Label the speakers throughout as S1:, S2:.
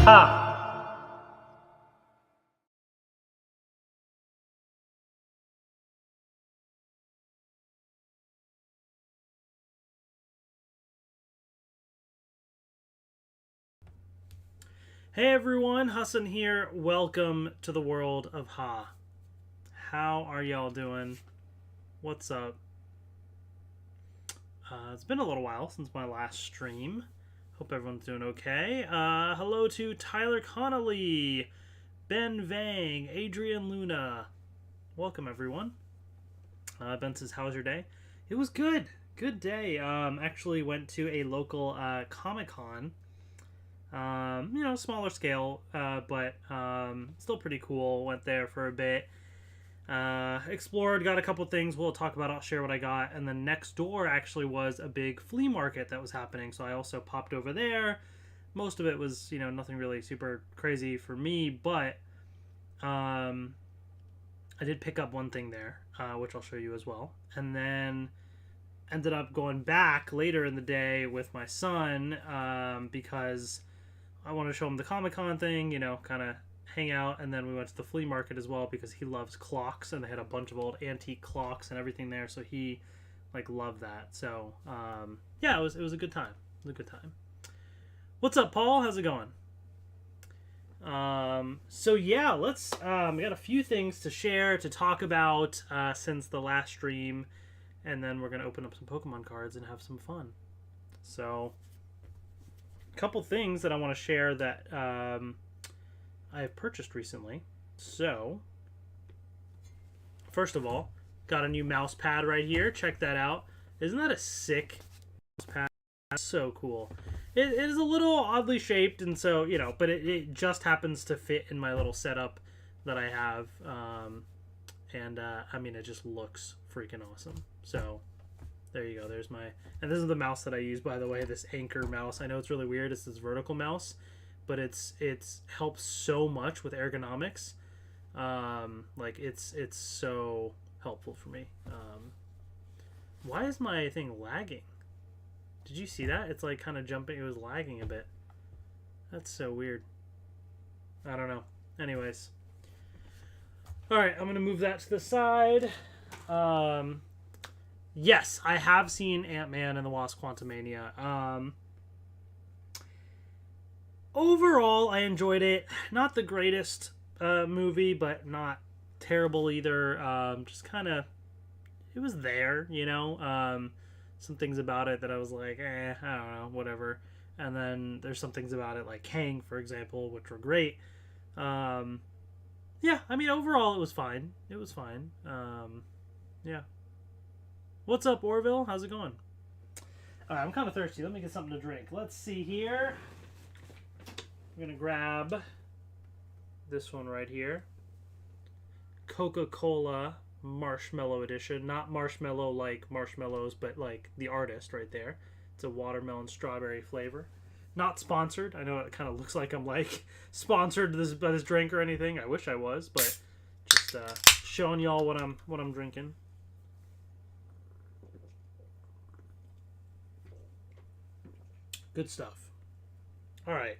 S1: Ha! Hey everyone, Hassan here. Welcome to the world of Ha. How are y'all doing? What's up? It's been a little while since my last stream. Hope everyone's doing okay. Hello to Tyler Connolly, Ben Vang, Adrian Luna. Welcome everyone. Ben says, how was your day? It was good. Good day. Actually went to a local Comic-Con. Smaller scale, but still pretty cool. Went there for a bit. Explored, got a couple things we'll talk about. I'll share what I got. And then next door actually was a big flea market that was happening. So I also popped over there. Most of it was, nothing really super crazy for me, but I did pick up one thing there, which I'll show you as well. And then ended up going back later in the day with my son because I want to show him the Comic-Con thing, kind of hang out. And then we went to the flea market as well because he loves clocks, and they had a bunch of old antique clocks and everything there. So he loved that. So it was a good time. It was a good time. What's up, Paul? How's it going? Let's we got a few things to share, to talk about since the last stream, and then we're gonna open up some Pokemon cards and have some fun. So couple things that I want to share that I've purchased recently. So first of all, got a new mouse pad right here. Check that out. Isn't that a sick mouse pad? That's so cool. It is a little oddly shaped, and so but it just happens to fit in my little setup that I have. It just looks freaking awesome. So there you go. There's and this is the mouse that I use, by the way, this Anchor mouse. I know it's really weird. It's this vertical mouse, but it's helps so much with ergonomics. It's so helpful for me. Why is my thing lagging? Did you see that? It's kind of jumping. It was lagging a bit. That's so weird. I don't know. Anyways. All right, I'm going to move that to the side. Yes, I have seen Ant-Man and the Wasp: Quantumania. Overall, I enjoyed it. Not the greatest movie, but not terrible either. Just kind of, it was there, some things about it that I was like, I don't know, whatever. And then there's some things about it, like Kang, for example, which were great. Overall, it was fine. It was fine. What's up, Orville? How's it going? Alright, I'm kind of thirsty. Let me get something to drink. Let's see here. I'm going to grab this one right here. Coca-Cola Marshmallow Edition. Not marshmallow like marshmallows, but like the artist right there. It's a watermelon strawberry flavor. Not sponsored. I know it kind of looks like I'm sponsored by this drink or anything. I wish I was, but just showing y'all what I'm drinking. Good stuff. All right.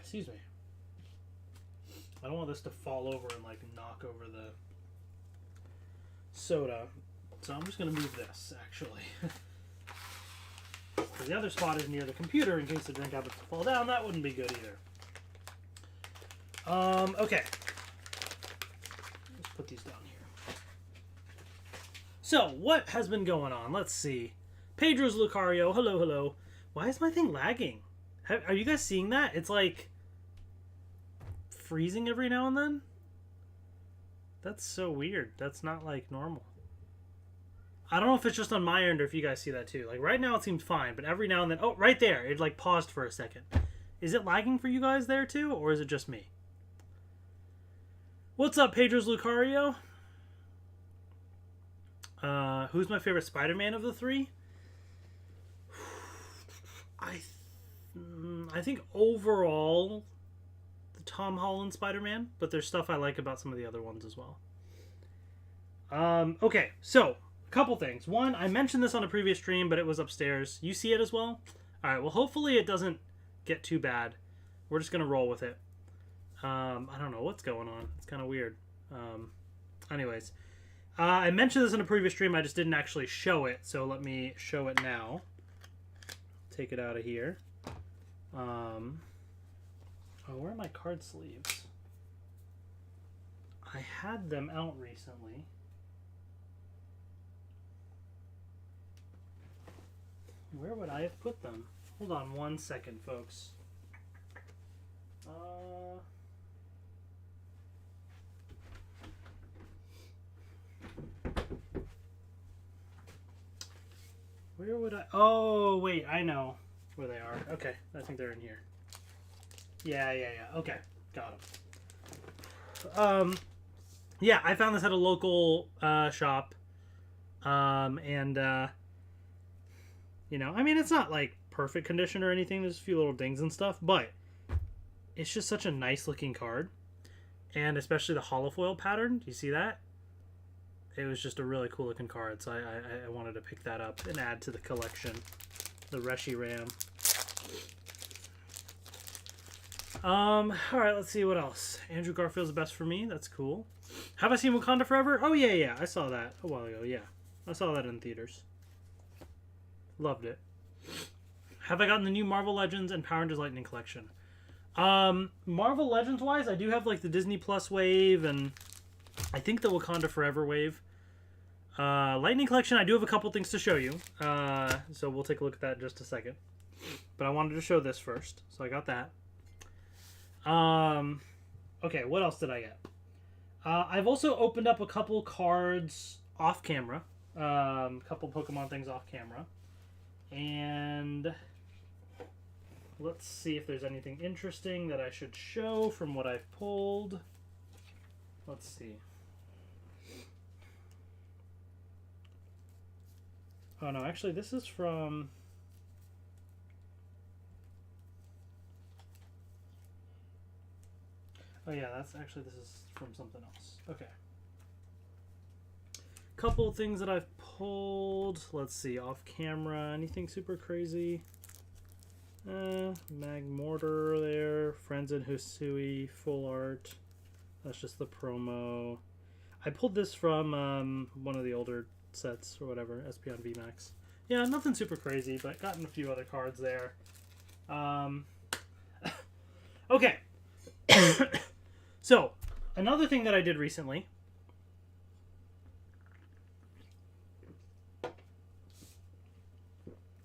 S1: Excuse me. I don't want this to fall over and knock over the soda, so I'm just gonna move this actually. Because the other spot is near the computer in case the drink happens to fall down. That wouldn't be good either. Okay. Let's put these down here. So, what has been going on? Let's see. Pedro's Lucario, hello. Why is my thing lagging? Are you guys seeing that? It's freezing every now and then. That's so weird. That's not normal. I don't know if it's just on my end or if you guys see that too. Right now it seems fine, but every now and then, oh, right there, it paused for a second. Is it lagging for you guys there too, or is it just me? What's up, Pedro's Lucario? Who's my favorite Spider-Man of the three? I think overall the Tom Holland Spider-Man, but there's stuff I like about some of the other ones as well. Okay, so a couple things. One, I mentioned this on a previous stream, but it was upstairs. You see it as well? All right, well, hopefully it doesn't get too bad. We're just going to roll with it. I don't know what's going on. It's kind of weird. Anyways, I mentioned this in a previous stream. I just didn't actually show it, so let me show it now. Take it out of here. Oh, where are my card sleeves? I had them out recently. Where would I have put them? Hold on 1 second, folks. Where would I... Oh, wait, I know where they are. Okay, I think they're in here. Yeah. Okay, got them. Yeah, I found this at a local shop. You know, I mean, it's not like perfect condition or anything. There's a few little dings and stuff, but it's just such a nice looking card. And especially the holofoil pattern. Do you see that? It was just a really cool looking card, so I wanted to pick that up and add to the collection. The Reshiram. Alright, let's see what else. Andrew Garfield's the best for me. That's cool. Have I seen Wakanda Forever? Oh, yeah. I saw that a while ago, yeah. I saw that in theaters. Loved it. Have I gotten the new Marvel Legends and Power Rangers Lightning Collection? Marvel Legends wise, I do have like the Disney Plus wave and I think the Wakanda Forever wave. Lightning Collection, I do have a couple things to show you. So we'll take a look at that in just a second. But I wanted to show this first. So I got that. Okay, what else did I get? I've also opened up a couple cards off camera. A couple Pokemon things off camera. And let's see if there's anything interesting that I should show from what I've pulled. Let's see. Oh no, actually this is from... Oh yeah, this is from something else. Okay. Couple things that I've pulled. Let's see, off camera. Anything super crazy? Magmortar there. Friends in Husui, full art. That's just the promo. I pulled this from one of the older sets or whatever, Espeon VMAX. Yeah, nothing super crazy, but gotten a few other cards there. Okay. So, another thing that I did recently...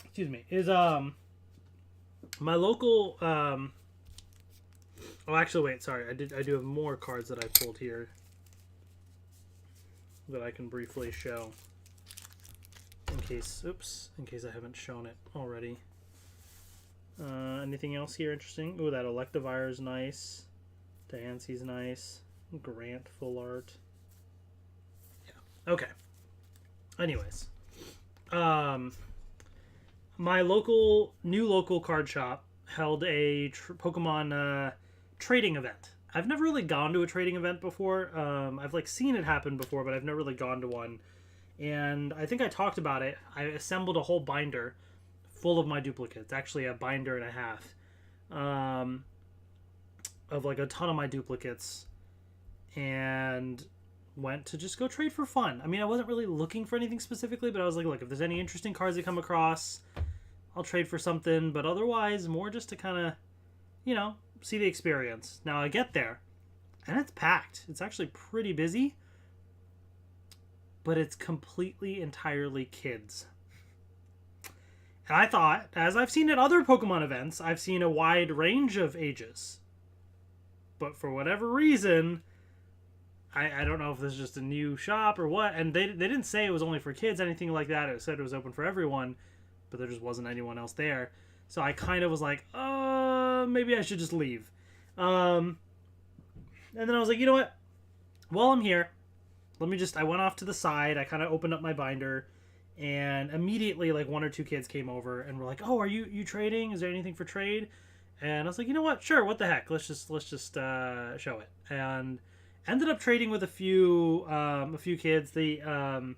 S1: Excuse me, is my local oh actually wait, sorry, I do have more cards that I pulled here that I can briefly show in case I haven't shown it already. Anything else here interesting? Oh, that Electivire is nice. Diancie's nice. Grant full art. Yeah. Okay. Anyways. My new local card shop held a Pokemon trading event. I've never really gone to a trading event before. I've like seen it happen before, but I've never really gone to one. And I think I talked about it. I assembled a whole binder full of my duplicates. Actually, a binder and a half of like a ton of my duplicates, and went to just go trade for fun. I mean, I wasn't really looking for anything specifically, but I was like, look, if there's any interesting cards that come across, I'll trade for something, but otherwise more just to kind of, you know, see the experience. Now I get there and it's packed. It's actually pretty busy, but it's completely entirely kids. And I thought, as I've seen at other Pokemon events, I've seen a wide range of ages, but for whatever reason, I don't know if this is just a new shop or what, and they didn't say it was only for kids, anything like that. It said it was open for everyone, but there just wasn't anyone else there. So I kind of was like, maybe I should just leave. And then I was like, you know what? While I'm here, I went off to the side. I kind of opened up my binder, and immediately like one or two kids came over and were like, oh, are you trading? Is there anything for trade? And I was like, you know what? Sure, what the heck? Let's just show it. And ended up trading with a few kids. And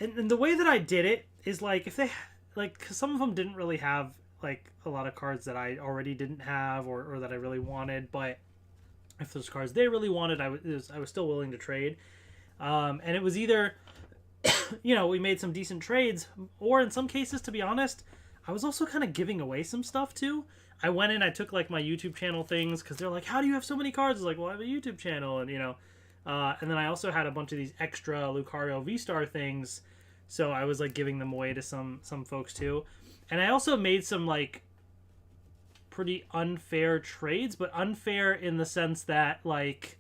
S1: the way that I did it is like, if they like, 'cause some of them didn't really have like a lot of cards that I already didn't have or that I really wanted, but if those cards they really wanted, I was still willing to trade. And it was either, we made some decent trades, or in some cases, to be honest, I was also kind of giving away some stuff too. I went in, I took like my YouTube channel things, because they're like, how do you have so many cards? I was like, well, I have a YouTube channel, and and then I also had a bunch of these extra Lucario V-Star things, so I was like giving them away to some folks too. And I also made some like pretty unfair trades, but unfair in the sense that like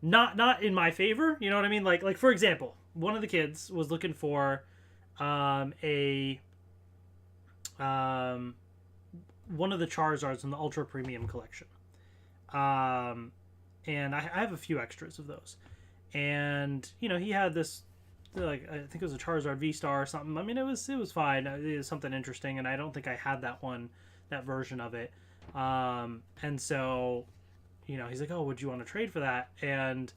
S1: not in my favor, you know what I mean? Like for example, one of the kids was looking for one of the Charizards in the Ultra Premium collection. And I have a few extras of those. And, he had this, like, I think it was a Charizard V-Star or something. I mean, it was fine. It was something interesting, and I don't think I had that version of it. And so, he's like, oh, would you want to trade for that? And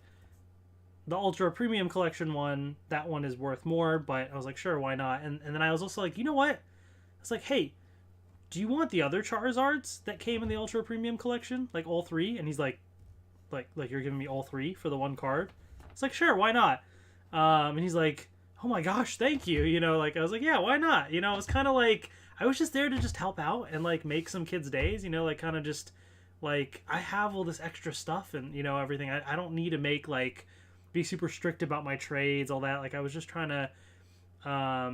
S1: the Ultra Premium collection one, that one is worth more, but I was like, sure, why not? And then I was also like, you know what? I was like, hey, do you want the other Charizards that came in the Ultra Premium collection? Like, all three? And he's like you're giving me all three for the one card? It's like, sure, why not? And he's like, oh my gosh, thank you. I was like, yeah, why not? It was kind of like, I was just there to just help out and like make some kids' days, like kind of just like, I have all this extra stuff and, everything. I don't need to make like, be super strict about my trades, all that. Like, I was just trying to, I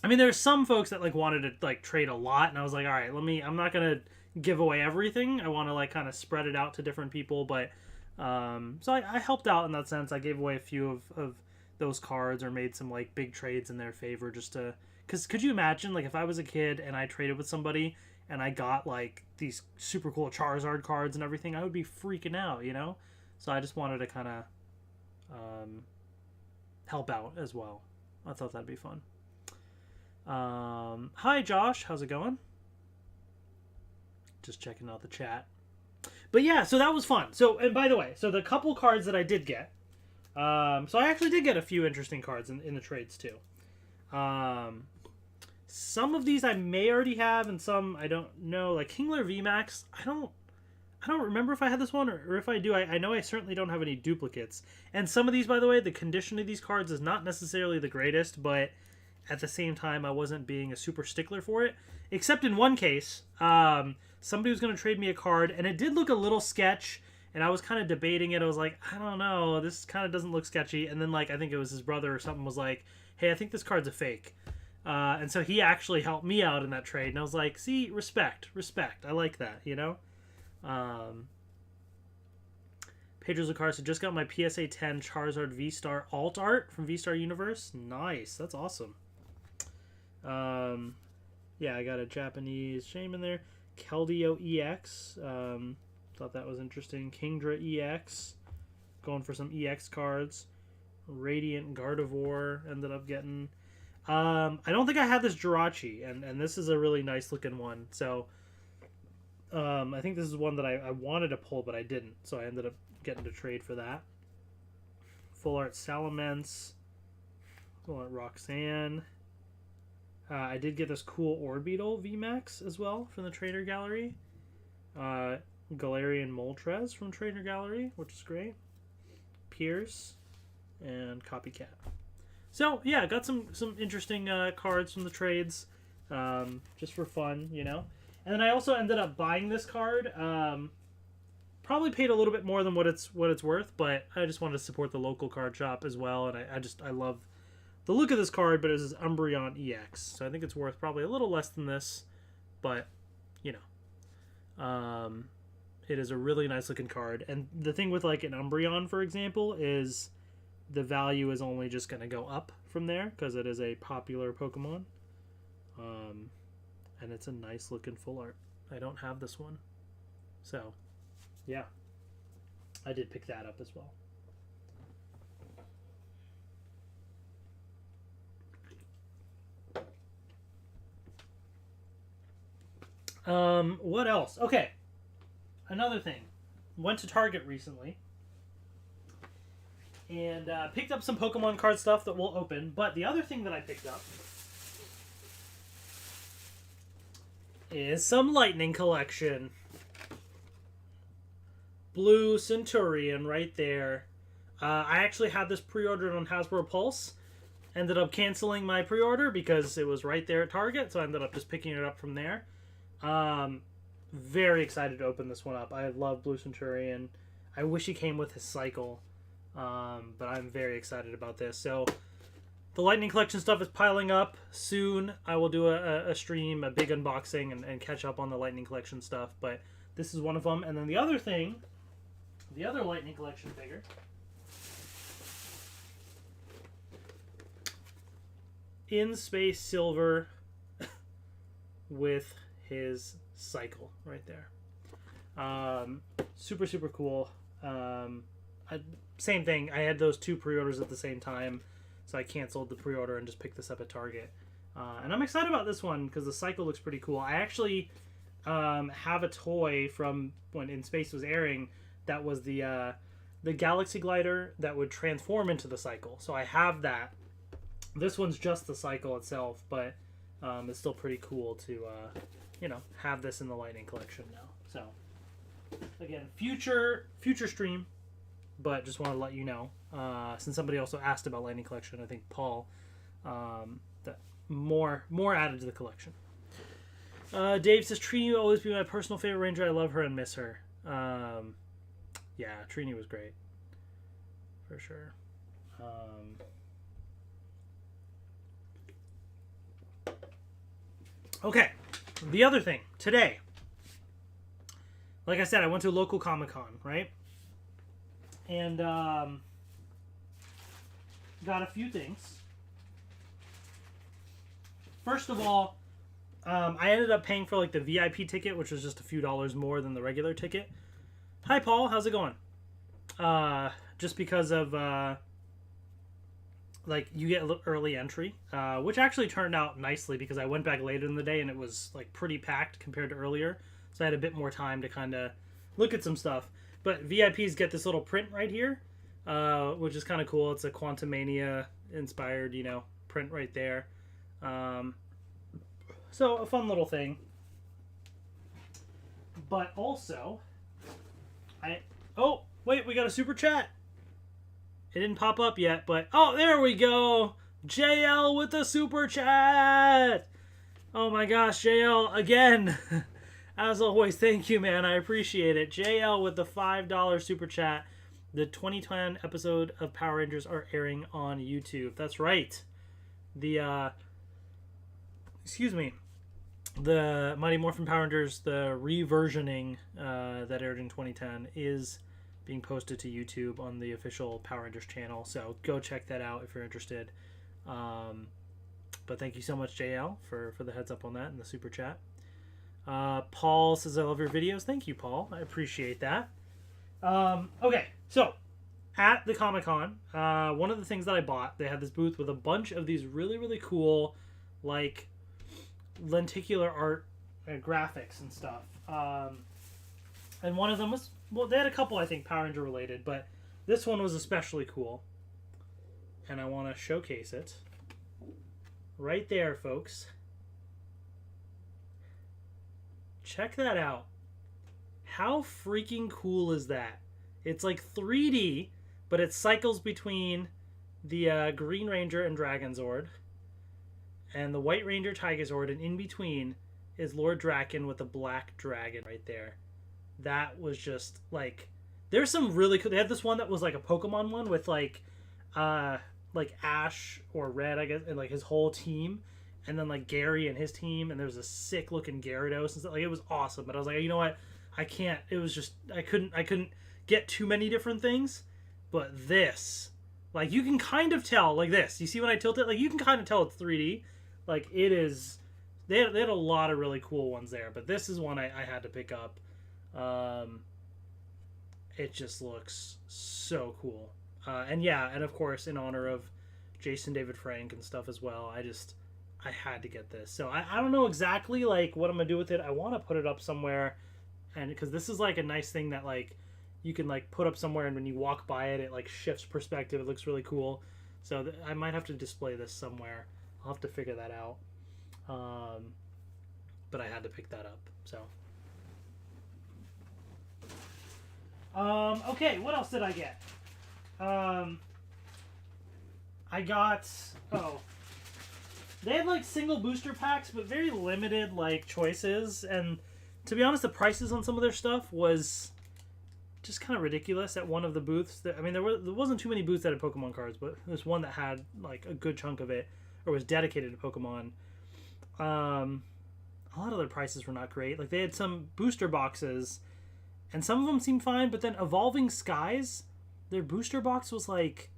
S1: mean, there's some folks that like wanted to like trade a lot, and I was like, all right, I'm not gonna give away everything. I want to like kind of spread it out to different people, but so I helped out in that sense. I gave away a few of those cards or made some like big trades in their favor just to, because could you imagine like if I was a kid and I traded with somebody and I got like these super cool Charizard cards and everything, I would be freaking out, So I just wanted to kind of help out as well. I thought that'd be fun. Hi Josh, how's it going? Just checking out the chat. But yeah, so that was fun. So, and by the way, so the couple cards that I did get, so I actually did get a few interesting cards in the trades too. Some of these I may already have, and some I don't know. Like Kingler VMAX, I don't remember if I had this one, or if I do, I know I certainly don't have any duplicates. And some of these, by the way, the condition of these cards is not necessarily the greatest, but at the same time, I wasn't being a super stickler for it. Except in one case, somebody was going to trade me a card, and it did look a little sketch, and I was kind of debating it. I was like, I don't know, this kind of doesn't look sketchy. And then, like, I think it was his brother or something was like, hey, I think this card's a fake. And so he actually helped me out in that trade, and I was like, see, respect. I like that, Pedro Zacarsa just got my PSA 10 Charizard V-Star alt art from V-Star Universe. Nice, that's awesome. Yeah, I got a Japanese shame in there. Keldeo EX. Thought that was interesting. Kingdra EX. Going for some EX cards. Radiant Gardevoir ended up getting. I don't think I had this Jirachi, and this is a really nice looking one. So, I think this is one that I wanted to pull, but I didn't. So I ended up getting to trade for that. Full Art Salamence. Full Art Roxanne. I did get this cool Orbeetle VMAX as well from the Trader Gallery. Galarian Moltres from Trader Gallery, which is great. Pierce and Copycat. So yeah, I got some interesting cards from the trades, just for fun, And then I also ended up buying this card. Probably paid a little bit more than what it's worth, but I just wanted to support the local card shop as well, and I love the look of this card, but it is Umbreon EX. So I think it's worth probably a little less than this, but, it is a really nice looking card. And the thing with like an Umbreon, for example, is the value is only just going to go up from there because it is a popular Pokemon. And it's a nice looking full art. I don't have this one. So, yeah. I did pick that up as well. What else? Okay. Another thing. Went to Target recently. And picked up some Pokemon card stuff that we'll open. But the other thing that I picked up is some Lightning Collection. Blue Centurion right there. I actually had this pre-ordered on Hasbro Pulse. Ended up canceling my pre-order because it was right there at Target, so I ended up just picking it up from there. Very excited to open this one up. I love Blue Centurion. I wish he came with his cycle, but I'm very excited about this. So the Lightning Collection stuff is piling up. Soon I will do a stream, a big unboxing, and catch up on the Lightning Collection stuff, but this is one of them. And then the other thing, the other Lightning Collection figure, in space silver with his cycle right there. Super, super cool. Same thing. I had those two pre-orders at the same time, so I canceled the pre-order and just picked this up at Target. And I'm excited about this one because the cycle looks pretty cool. I actually have a toy from when In Space was airing that was the Galaxy Glider that would transform into the cycle. So I have that. This one's just the cycle itself, but it's still pretty cool to, have this in the Lightning Collection now. So, again, future stream, but just want to let you know, since somebody also asked about Lightning Collection, I think Paul, that more added to the collection. Dave says, Trini will always be my personal favorite ranger. I love her and miss her. Yeah, Trini was great. For sure. Okay, the other thing, today, like I said, I went to a local Comic-Con, right? And got a few things. First of all, I ended up paying for like the VIP ticket, which was just a few dollars more than the regular ticket. Hi, Paul. How's it going? Just because of like you get early entry, which actually turned out nicely because I went back later in the day and it was like pretty packed compared to earlier. So I had a bit more time to kind of look at some stuff. But VIPs get this little print right here, which is kind of cool. It's a Quantumania inspired, print right there. So a fun little thing. But also, oh, wait, we got a super chat. It didn't pop up yet, but oh, there we go. JL with the super chat. Oh my gosh, JL again. As always, thank you, man. I appreciate it. JL with the $5 super chat. The 2010 episode of Power Rangers are airing on YouTube. That's right. The Mighty Morphin Power Rangers, the reversioning that aired in 2010 is being posted to YouTube on the official Power Rangers channel. So go check that out if you're interested. But thank you so much, JL, for the heads up on that and the super chat. Paul says, I love your videos. Thank you, Paul. I appreciate that. Okay, so at the Comic-Con, one of the things that I bought, they had this booth with a bunch of these really, really cool, like, lenticular art and graphics and stuff. And one of them was, well, they had a couple, I think, Power Ranger related, but this one was especially cool. And I want to showcase it. Right there, folks. Check that out. How freaking cool is that? It's like 3D, but it cycles between the Green Ranger and Dragon Zord, and the White Ranger Tiger Zord, and in between is Lord Draken with the black dragon right there. That was just like, there's some really cool. They had this one that was like a Pokemon one with like Ash or Red, I guess, and like his whole team, and then like Gary and his team, and there was a sick looking Gyarados and stuff. Like, it was awesome, but I was like, you know what? I can't. It was just I couldn't get too many different things, but this, like, you can kind of tell, like this. You see when I tilt it, like you can kind of tell it's 3D. Like, it is. They had a lot of really cool ones there, but this is one I had to pick up. It just looks so cool. And yeah, and of course, in honor of Jason David Frank and stuff as well, I had to get this. So I don't know exactly like what I'm gonna do with it. I want to put it up somewhere, and because this is like a nice thing that like you can like put up somewhere, and when you walk by it, it like shifts perspective. It looks really cool. So I might have to display this somewhere. I'll have to figure that out. but I had to pick that up. So, okay, what else did I get? I got they had like single booster packs, but very limited like choices. And to be honest, the prices on some of their stuff was just kind of ridiculous at one of the booths. There wasn't too many booths that had Pokemon cards, but there's one that had like a good chunk of it, or was dedicated to Pokemon. A lot of their prices were not great. Like they had some booster boxes, and some of them seemed fine, but then Evolving Skies, their booster box was like,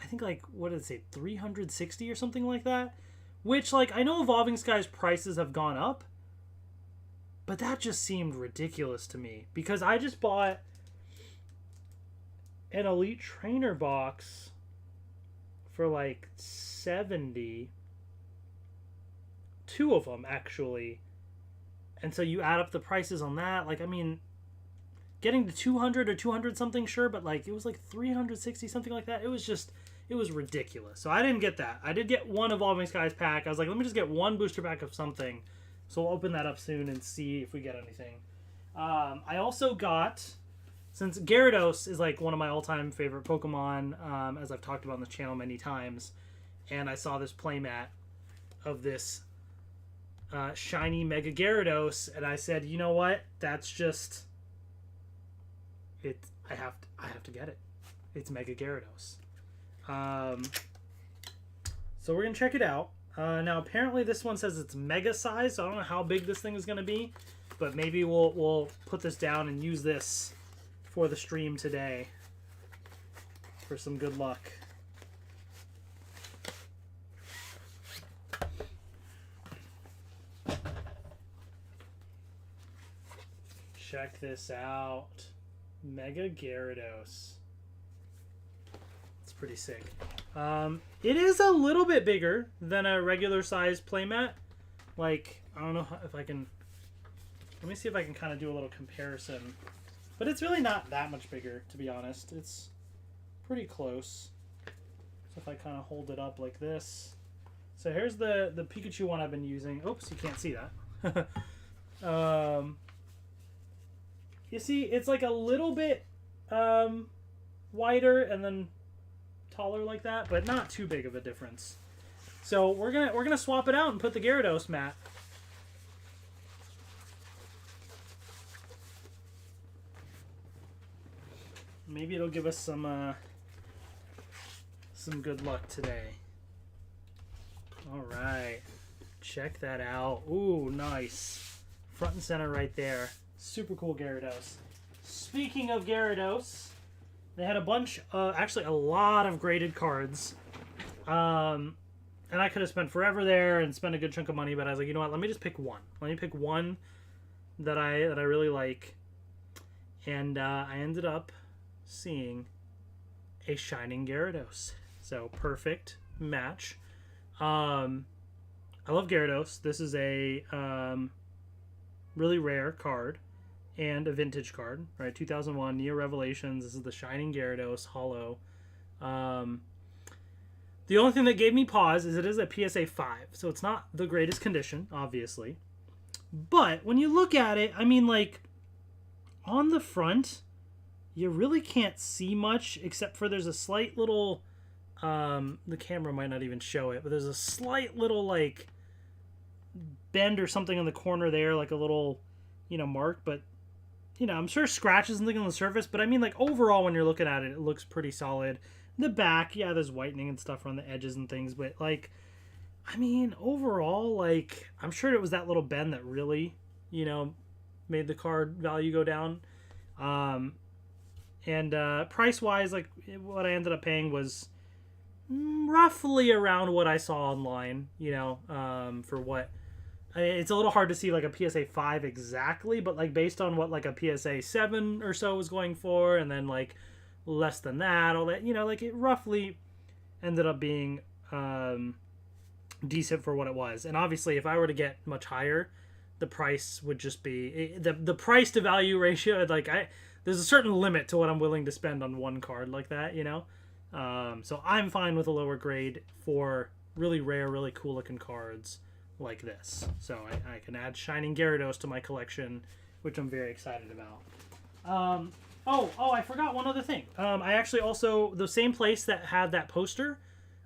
S1: I think like, what did it say, 360 or something like that? Which, like, I know Evolving Skies prices have gone up, but that just seemed ridiculous to me. Because I just bought an Elite Trainer box for like 70. Two of them, actually. And so you add up the prices on that. Like, I mean, getting to 200 or 200 something, sure, but like, it was like 360, something like that. It was ridiculous. So I didn't get that. I did get one Evolving Skies pack. I was like, let me just get one booster pack of something. So we'll open that up soon and see if we get anything. I also got, since Gyarados is like one of my all-time favorite Pokemon, as I've talked about on the channel many times, and I saw this playmat of this shiny Mega Gyarados, and I said, you know what? That's just it. I have to get it. It's Mega Gyarados. So we're gonna check it out. Now apparently this one says it's mega size, so I don't know how big this thing is gonna be, but maybe we'll put this down and use this for the stream today for some good luck. Check this out. Mega Gyarados. It's pretty sick. It is a little bit bigger than a regular size playmat. Like, I don't know if I can... Let me see if I can kind of do a little comparison. But it's really not that much bigger, to be honest. It's pretty close. So if I kind of hold it up like this. So here's the Pikachu one I've been using. Oops, you can't see that. You see, it's like a little bit wider and then taller like that, but not too big of a difference. So we're gonna swap it out and put the Gyarados mat. Maybe it'll give us some good luck today. All right, check that out. Ooh, nice, front and center right there. Super cool Gyarados. Speaking of Gyarados, they had a bunch, actually a lot of graded cards. And I could have spent forever there and spent a good chunk of money, but I was like, you know what, let me just pick one. Let me pick one that I really like. And I ended up seeing a Shining Gyarados. So, perfect match. I love Gyarados. This is a really rare card. And a vintage card, right? 2001 Neo Revelations. This is the Shining Gyarados Holo. The only thing that gave me pause is it is a PSA 5, so it's not the greatest condition, obviously. But when you look at it, I mean, like, on the front, you really can't see much, except for there's a slight little, the camera might not even show it, but there's a slight little, like, bend or something in the corner there, like a little, mark, but I'm sure scratches and things on the surface, but I mean, like, overall, when you're looking at it, it looks pretty solid. The back, yeah, there's whitening and stuff around the edges and things, but, like, I mean, overall, like, I'm sure it was that little bend that really, made the card value go down. And price-wise, like, what I ended up paying was roughly around what I saw online, for what... it's a little hard to see like a PSA 5 exactly, but like based on what like a PSA 7 or so was going for, and then like less than that, all that, like it roughly ended up being decent for what it was. And obviously if I were to get much higher, the price would just be the price to value ratio. Like there's a certain limit to what I'm willing to spend on one card like that, So I'm fine with a lower grade for really rare, really cool looking cards like this. So I can add Shining Gyarados to my collection, which I'm very excited about. I forgot one other thing. I actually also, the same place that had that poster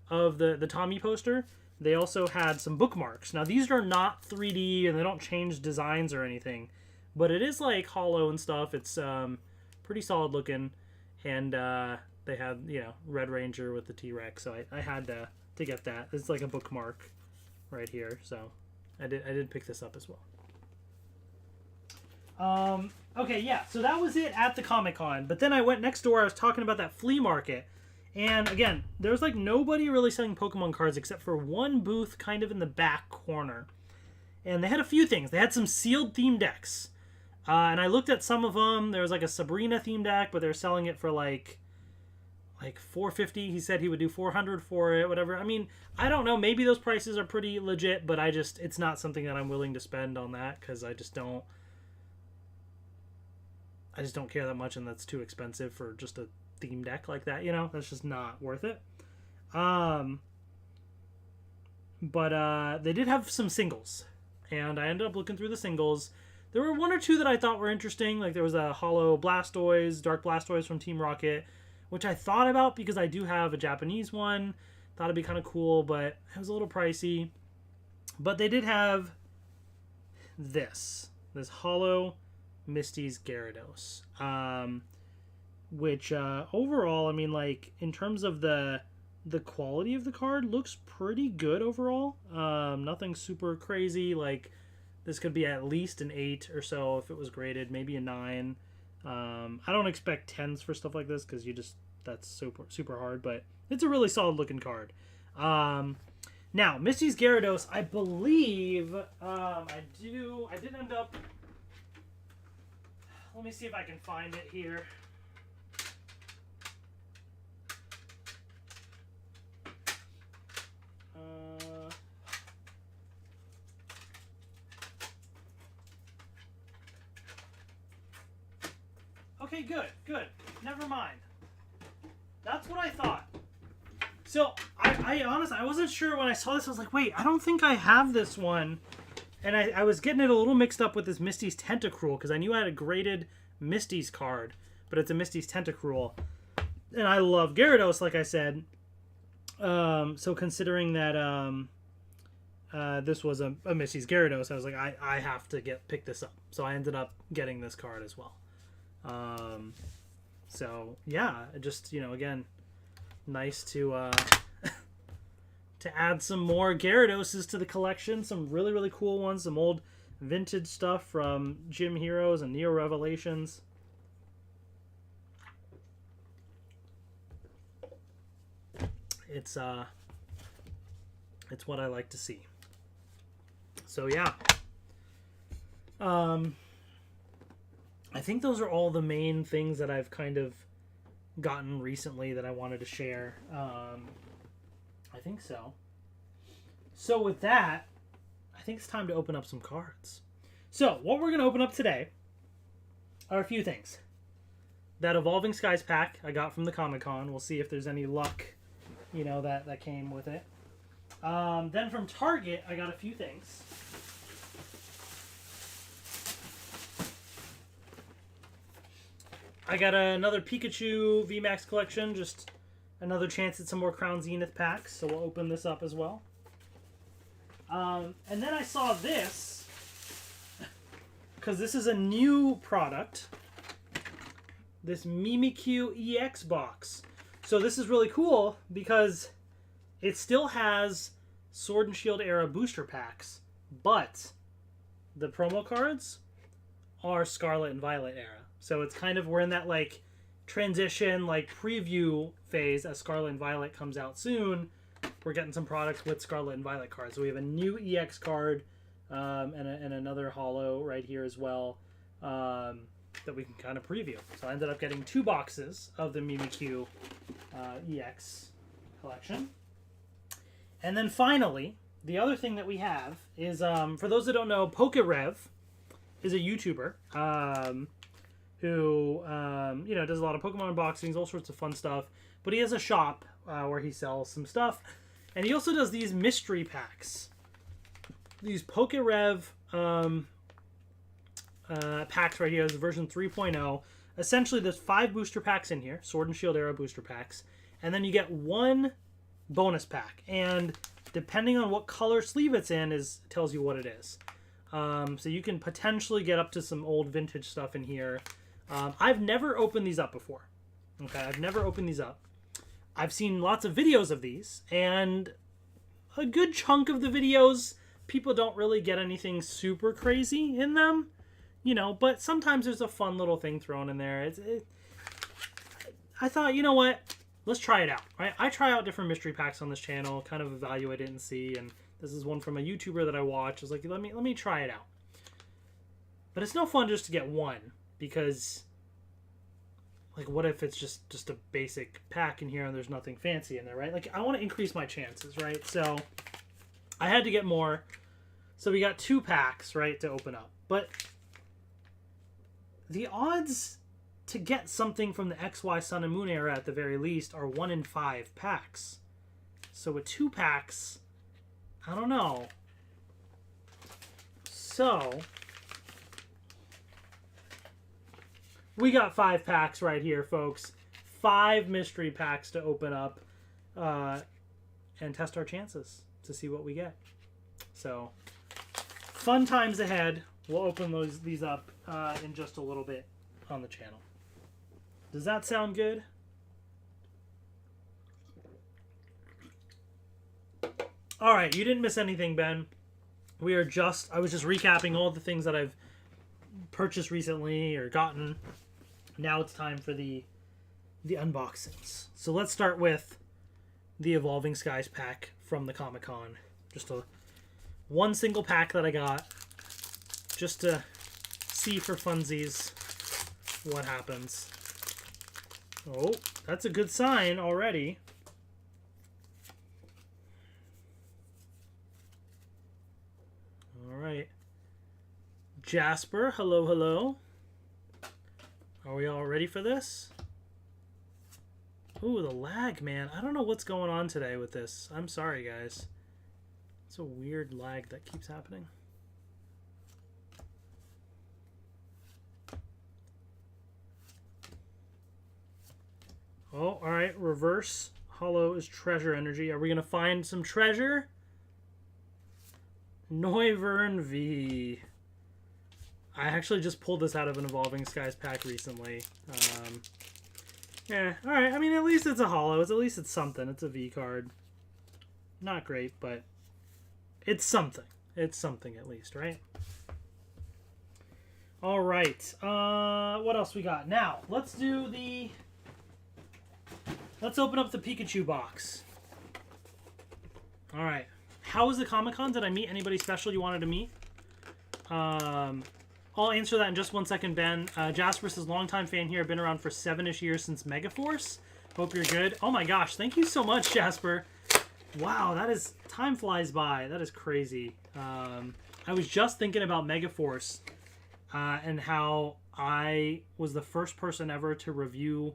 S1: of the Tommy poster, they also had some bookmarks. Now, these are not 3D, and they don't change designs or anything, but it is like hollow and stuff. It's pretty solid looking, and they had, Red Ranger with the T-Rex, so I had to get that. It's like a bookmark right here, so I did pick this up as well. Okay, yeah, so that was it at the Comic-Con, but then I went next door. I was talking about that flea market, and again, there's like nobody really selling Pokemon cards except for one booth kind of in the back corner, and they had a few things. They had some sealed theme decks, and I looked at some of them. There was like a Sabrina theme deck, but they're selling it for like $450. He said he would do $400 for it, whatever. I mean, I don't know. Maybe those prices are pretty legit, but it's not something that I'm willing to spend on that, because I just don't care that much, and that's too expensive for just a theme deck like that, That's just not worth it. But they did have some singles, and I ended up looking through the singles. There were one or two that I thought were interesting. Like there was a Hollow Blastoise, Dark Blastoise from Team Rocket, which I thought about because I do have a Japanese one. Thought it'd be kind of cool, but it was a little pricey. But they did have this Hollow Misty's Gyarados, which overall, I mean, like in terms of the quality of the card, looks pretty good overall. Nothing super crazy. Like this could be at least an 8 or so if it was graded, maybe a 9. I don't expect 10s for stuff like this because that's super hard, but it's a really solid looking card. Now Misty's Gyarados, I believe I did end up. Let me see if I can find it here. Okay, good. Never mind. That's what I thought. So, I honestly, I wasn't sure when I saw this. I was like, wait, I don't think I have this one. And I was getting it a little mixed up with this Misty's Tentacruel, because I knew I had a graded Misty's card, but it's a Misty's Tentacruel. And I love Gyarados, like I said. So considering that this was a Misty's Gyarados, I was like, I have to pick this up. So I ended up getting this card as well. So yeah, just, again, nice to to add some more Gyaradoses to the collection. Some really, really cool ones. Some old vintage stuff from Gym Heroes and Neo Revelations. It's what I like to see. So yeah. I think those are all the main things that I've kind of gotten recently that I wanted to share. I think so. So with that, I think it's time to open up some cards. So what we're going to open up today are a few things. That Evolving Skies pack I got from the Comic-Con. We'll see if there's any luck, that came with it. Then from Target, I got a few things. I got another Pikachu VMAX collection, just another chance at some more Crown Zenith packs, so we'll open this up as well. And then I saw this, because this is a new product, this Mimikyu EX box. So this is really cool because it still has Sword and Shield era booster packs, but the promo cards are Scarlet and Violet era. So it's kind of, we're in that transition, preview phase as Scarlet and Violet comes out soon. We're getting some products with Scarlet and Violet cards. So we have a new EX card and another holo right here as well that we can kind of preview. So I ended up getting 2 boxes of the Mimikyu EX collection. And then finally, the other thing that we have is, for those that don't know, PokeRev is a YouTuber who, does a lot of Pokemon unboxings, all sorts of fun stuff. But he has a shop where he sells some stuff. And he also does these mystery packs. these PokeRev packs right here. This is version 3.0. Essentially, there's 5 booster packs in here, Sword and Shield era booster packs, and then you get 1 bonus pack. And depending on what color sleeve it's in, tells you what it is. So you can potentially get up to some old vintage stuff in here. I've never opened these up before. Okay, I've never opened these up. I've seen lots of videos of these, and a good chunk of the videos, people don't really get anything super crazy in them, you know, but sometimes there's a fun little thing thrown in there. I thought, you know what, let's try it out, right? I try out different mystery packs on this channel, kind of evaluate it and see, and this is one from a YouTuber that I watch. I was like, let me try it out. But it's no fun just to get one, because, like, what if it's just a basic pack in here and there's nothing fancy in there, right? Like, I want to increase my chances, right? So I had to get more. So we got 2 packs, right, to open up. But the odds to get something from the XY Sun and Moon era at the very least are 1 in 5 packs. So with 2 packs, I don't know. So we got 5 packs right here, folks. 5 mystery packs to open up and test our chances to see what we get. So fun times ahead. We'll open these up in just a little bit on the channel. Does that sound good? All right, you didn't miss anything, Ben. I was just recapping all the things that I've purchased recently or gotten. Now it's time for the unboxings. So let's start with the Evolving Skies pack from the Comic-Con. Just one single pack that I got, just to see for funsies what happens. Oh, that's a good sign already. All right. Jasper, hello, hello. Are we all ready for this? Ooh, the lag, man. I don't know what's going on today with this. I'm sorry, guys. It's a weird lag that keeps happening. Oh, all right. Reverse Hollow is treasure energy. Are we going to find some treasure? Noivern V. I actually just pulled this out of an Evolving Skies pack recently. Yeah, alright. I mean, at least it's a hollow. At least it's something. It's a V card. Not great, but it's something. It's something at least, right? Alright. What else we got? Now, let's open up the Pikachu box. Alright. How was the Comic-Con? Did I meet anybody special you wanted to meet? I'll answer that in just 1 second, Ben. Jasper says, longtime fan here. Been around for 7-ish years since Megaforce. Hope you're good. Oh my gosh, thank you so much, Jasper. Wow, time flies by. That is crazy. I was just thinking about Megaforce and how I was the first person ever to review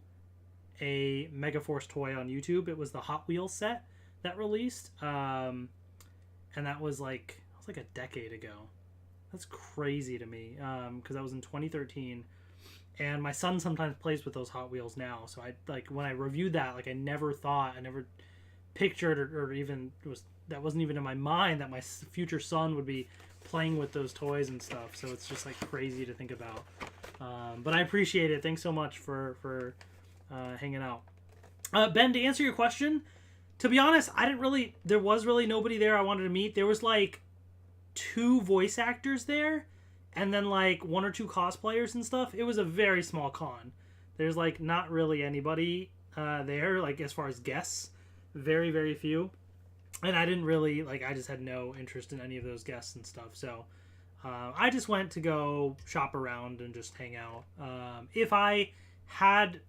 S1: a Megaforce toy on YouTube. It was the Hot Wheels set that released. And that was like a decade ago. That's crazy to me, because that was in 2013, and my son sometimes plays with those Hot Wheels now. So when I reviewed that, I never pictured or even that wasn't even in my mind that my future son would be playing with those toys and stuff. So it's just crazy to think about. But I appreciate it. Thanks so much for hanging out. Ben, to answer your question, to be honest, there was really nobody there I wanted to meet. There was 2 voice actors there, and then 1 or 2 cosplayers and stuff. It was a very small con. There's not really anybody there, as far as guests. Very, very few. And I didn't really, I just had no interest in any of those guests and stuff. So I just went to go shop around and just hang out. If I had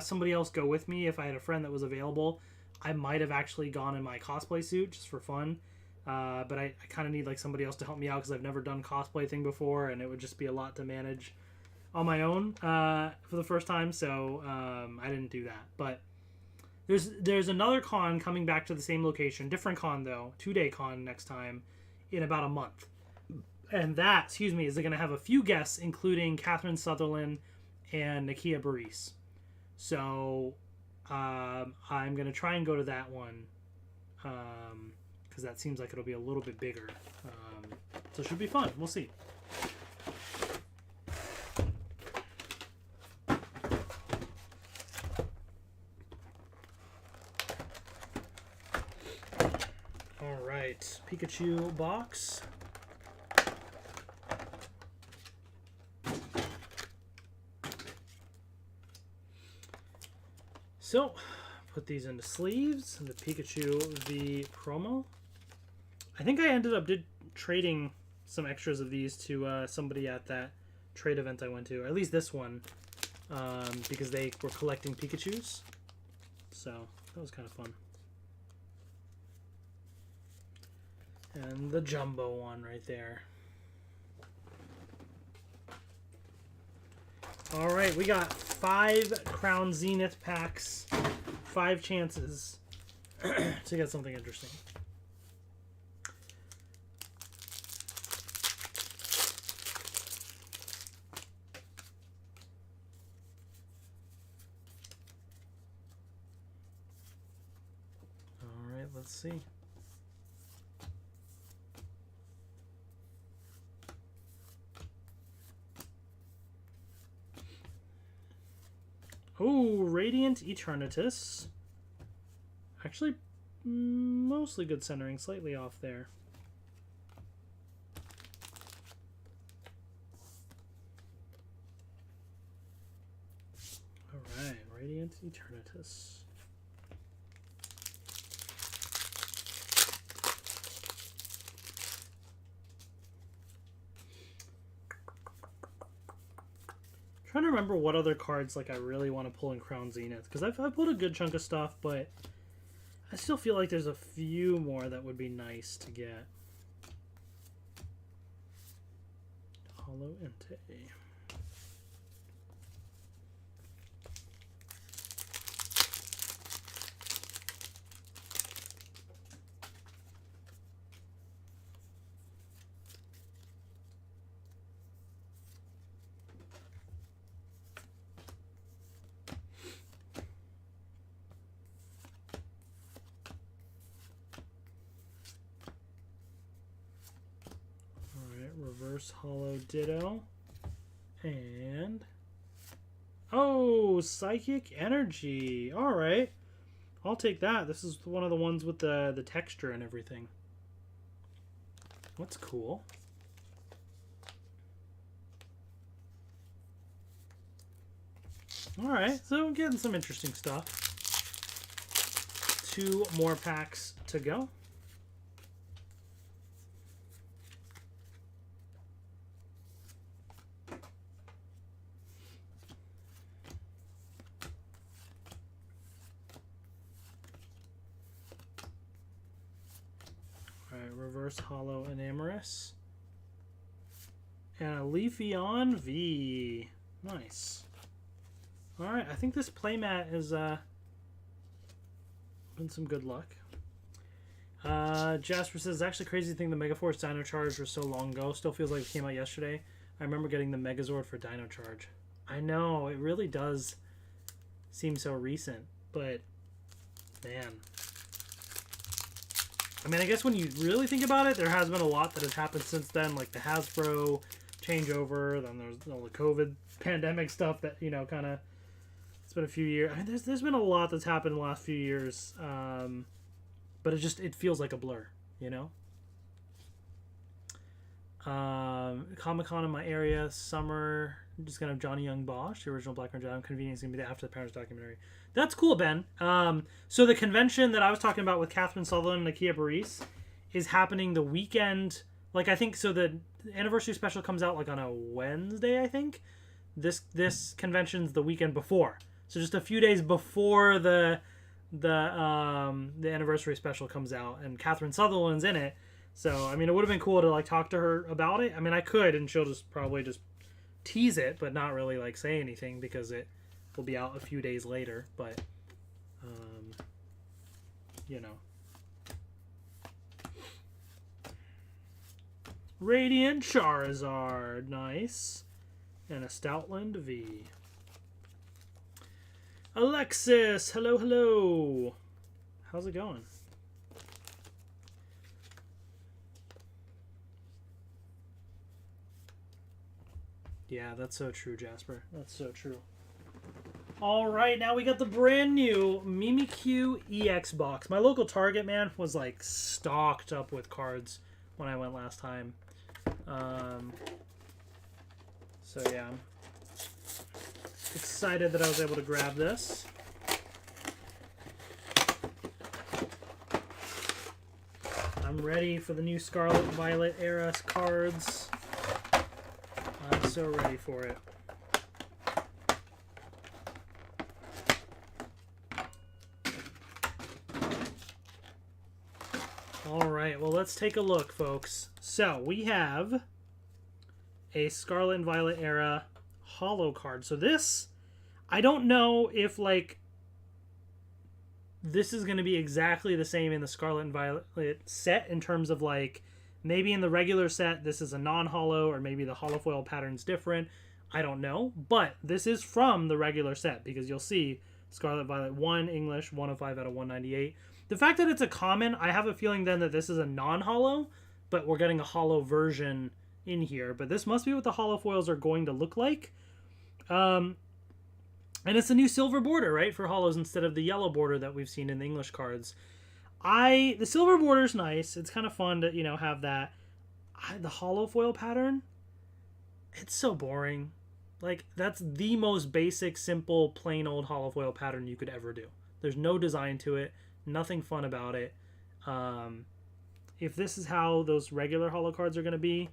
S1: somebody else go with me, if I had a friend that was available, I might have actually gone in my cosplay suit just for fun. But I kind of need somebody else to help me out because I've never done cosplay thing before, and it would just be a lot to manage on my own for the first time. So I didn't do that. But there's another con coming back to the same location, different con though, 2-day con next time in about a month. And that, excuse me, is going to have a few guests, including Catherine Sutherland and Nakia Burrise. So I'm going to try and go to that one because that seems like it'll be a little bit bigger. So it should be fun. We'll see. All right, Pikachu box. So, put these into sleeves. The Pikachu V promo. I think I ended up trading some extras of these to somebody at that trade event I went to. Or at least this one. Because they were collecting Pikachus. So, that was kind of fun. And the jumbo one right there. Alright, we got 5 Crown Zenith packs. 5 chances to get something interesting. Alright, let's see. Oh, Radiant Eternatus. Actually, mostly good centering, slightly off there. Alright, Radiant Eternatus. Trying to remember what other cards like I really want to pull in Crown Zenith, because I've pulled a good chunk of stuff, but I still feel like there's a few more that would be nice to get. Hollow Entei. Reverse Hollow Ditto. And... oh, Psychic Energy. Alright. I'll take that. This is one of the ones with the texture and everything. That's cool. Alright, so we're getting some interesting stuff. 2 more packs to go. Reverse Hollow Enamorous. And a Leafeon V. Nice. Alright, I think this playmat is been some good luck. Jasper says, it's actually crazy to think the Megaforce Dino Charge was so long ago. Still feels like it came out yesterday. I remember getting the Megazord for Dino Charge. I know, it really does seem so recent, but man. I mean, I guess when you really think about it, there has been a lot that has happened since then, like the Hasbro changeover, then there's all the COVID pandemic stuff that, you know, kind of, it's been a few years. I mean, there's been a lot that's happened in the last few years, but it feels like a blur, you know? Comic-Con in my area, summer, I'm just going to have Johnny Young Bosch, the original Black Ranger. Convenience going to be after the Parents documentary. That's cool, Ben. So the convention that I was talking about with Catherine Sutherland and Nakia Burrise is happening the weekend. Like, I think, so the anniversary special comes out like on a Wednesday, I think. This convention's the weekend before. So just a few days before the anniversary special comes out, and Catherine Sutherland's in it. So, I mean, it would have been cool to, like, talk to her about it. I mean, I could, and she'll just probably just tease it, but not really, like, say anything, because it will be out a few days later. But, you know. Radiant Charizard. Nice. And a Stoutland V. Alexis. Hello, hello. How's it going? Yeah, that's so true, Jasper. That's so true. All right, now we got the brand new Mimikyu EX box. My local Target, man, was like stocked up with cards when I went last time. So yeah, I'm excited that I was able to grab this. I'm ready for the new Scarlet Violet era cards. I'm so ready for it. All right, well, let's take a look, folks. So we have a Scarlet and Violet era holo card. So this, I don't know if, like, this is going to be exactly the same in the Scarlet and Violet set in terms of, like, maybe in the regular set this is a non-holo, or maybe the holofoil pattern's different. I don't know, but this is from the regular set, because you'll see Scarlet Violet 1 English, 105 out of 198. The fact that it's a common, I have a feeling then that this is a non-holo, but we're getting a holo version in here. But this must be what the holofoils are going to look like. And it's a new silver border, right, for holos instead of the yellow border that we've seen in the English cards. The silver border's nice. It's kind of fun to, you know, have that. The holofoil pattern, it's so boring. Like, that's the most basic, simple, plain old holofoil pattern you could ever do. There's no design to it. Nothing fun about it. If this is how those regular holo cards are going to be,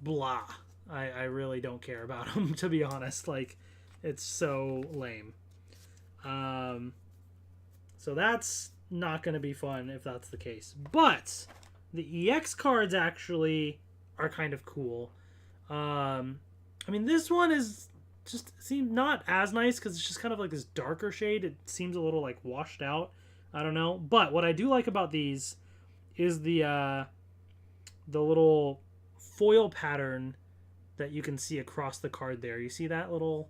S1: blah. I really don't care about them, to be honest. Like, it's so lame. So that's not going to be fun if that's the case. But the EX cards actually are kind of cool. I mean, this one is just seemed not as nice because it's just kind of like this darker shade. It seems a little like washed out. I don't know. But what I do like about these is the little foil pattern that you can see across the card there. You see that little,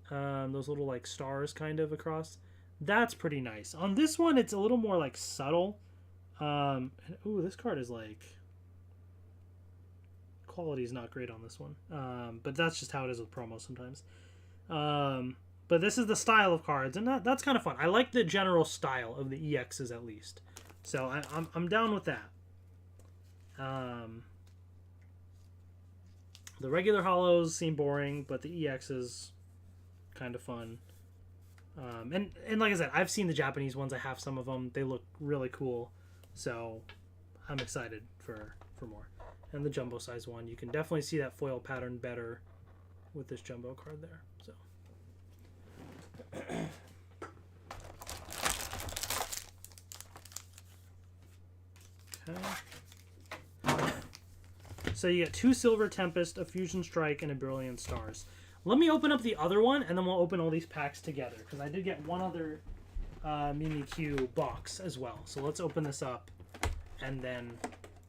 S1: those little like stars kind of across? That's pretty nice. On this one, it's a little more like subtle. Ooh, this card is like, quality is not great on this one. But that's just how it is with promos sometimes. But this is the style of cards, and that's kind of fun. I like the general style of the EXs at least. So I'm down with that. The regular holos seem boring, but the EXs kind of fun. And like I said, I've seen the Japanese ones. I have some of them. They look really cool. So I'm excited for more. And the jumbo size one, you can definitely see that foil pattern better with this jumbo card there. So. Okay. So you get 2 Silver Tempest, a Fusion Strike, and a Brilliant Stars. Let me open up the other one, and then we'll open all these packs together, because I did get one other Mimikyu box as well. So let's open this up, and then,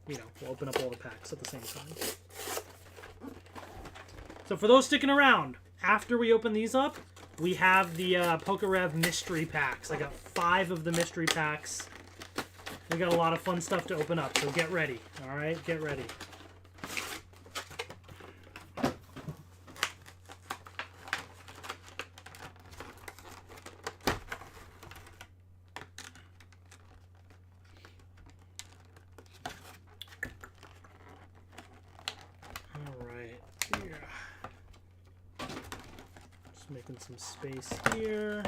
S1: you know, we'll open up all the packs at the same time. So for those sticking around, after we open these up, we have the PokeRev mystery packs. I got 5 of the mystery packs. We got a lot of fun stuff to open up, so get ready. All right, get ready. Making some space here.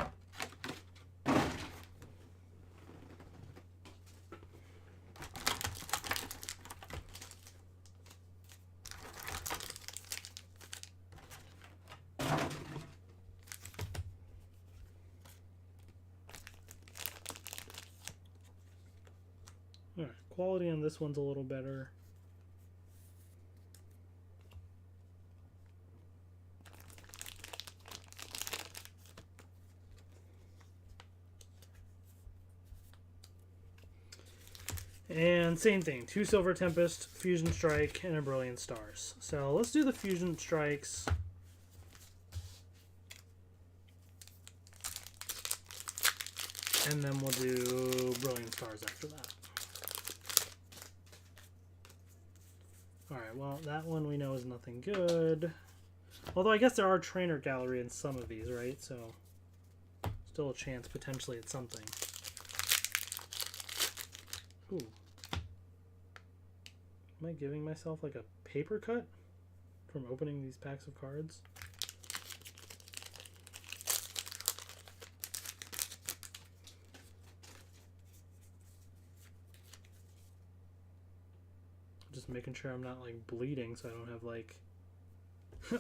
S1: All right, quality on this one's a little better. And same thing, 2 Silver Tempest, Fusion Strike, and a Brilliant Stars. So let's do the Fusion Strikes. And then we'll do Brilliant Stars after that. Alright, well, that one we know is nothing good. Although I guess there are Trainer Gallery in some of these, right? So, still a chance potentially at something. Ooh. Am I giving myself like a paper cut from opening these packs of cards? Just making sure I'm not like bleeding so I don't have like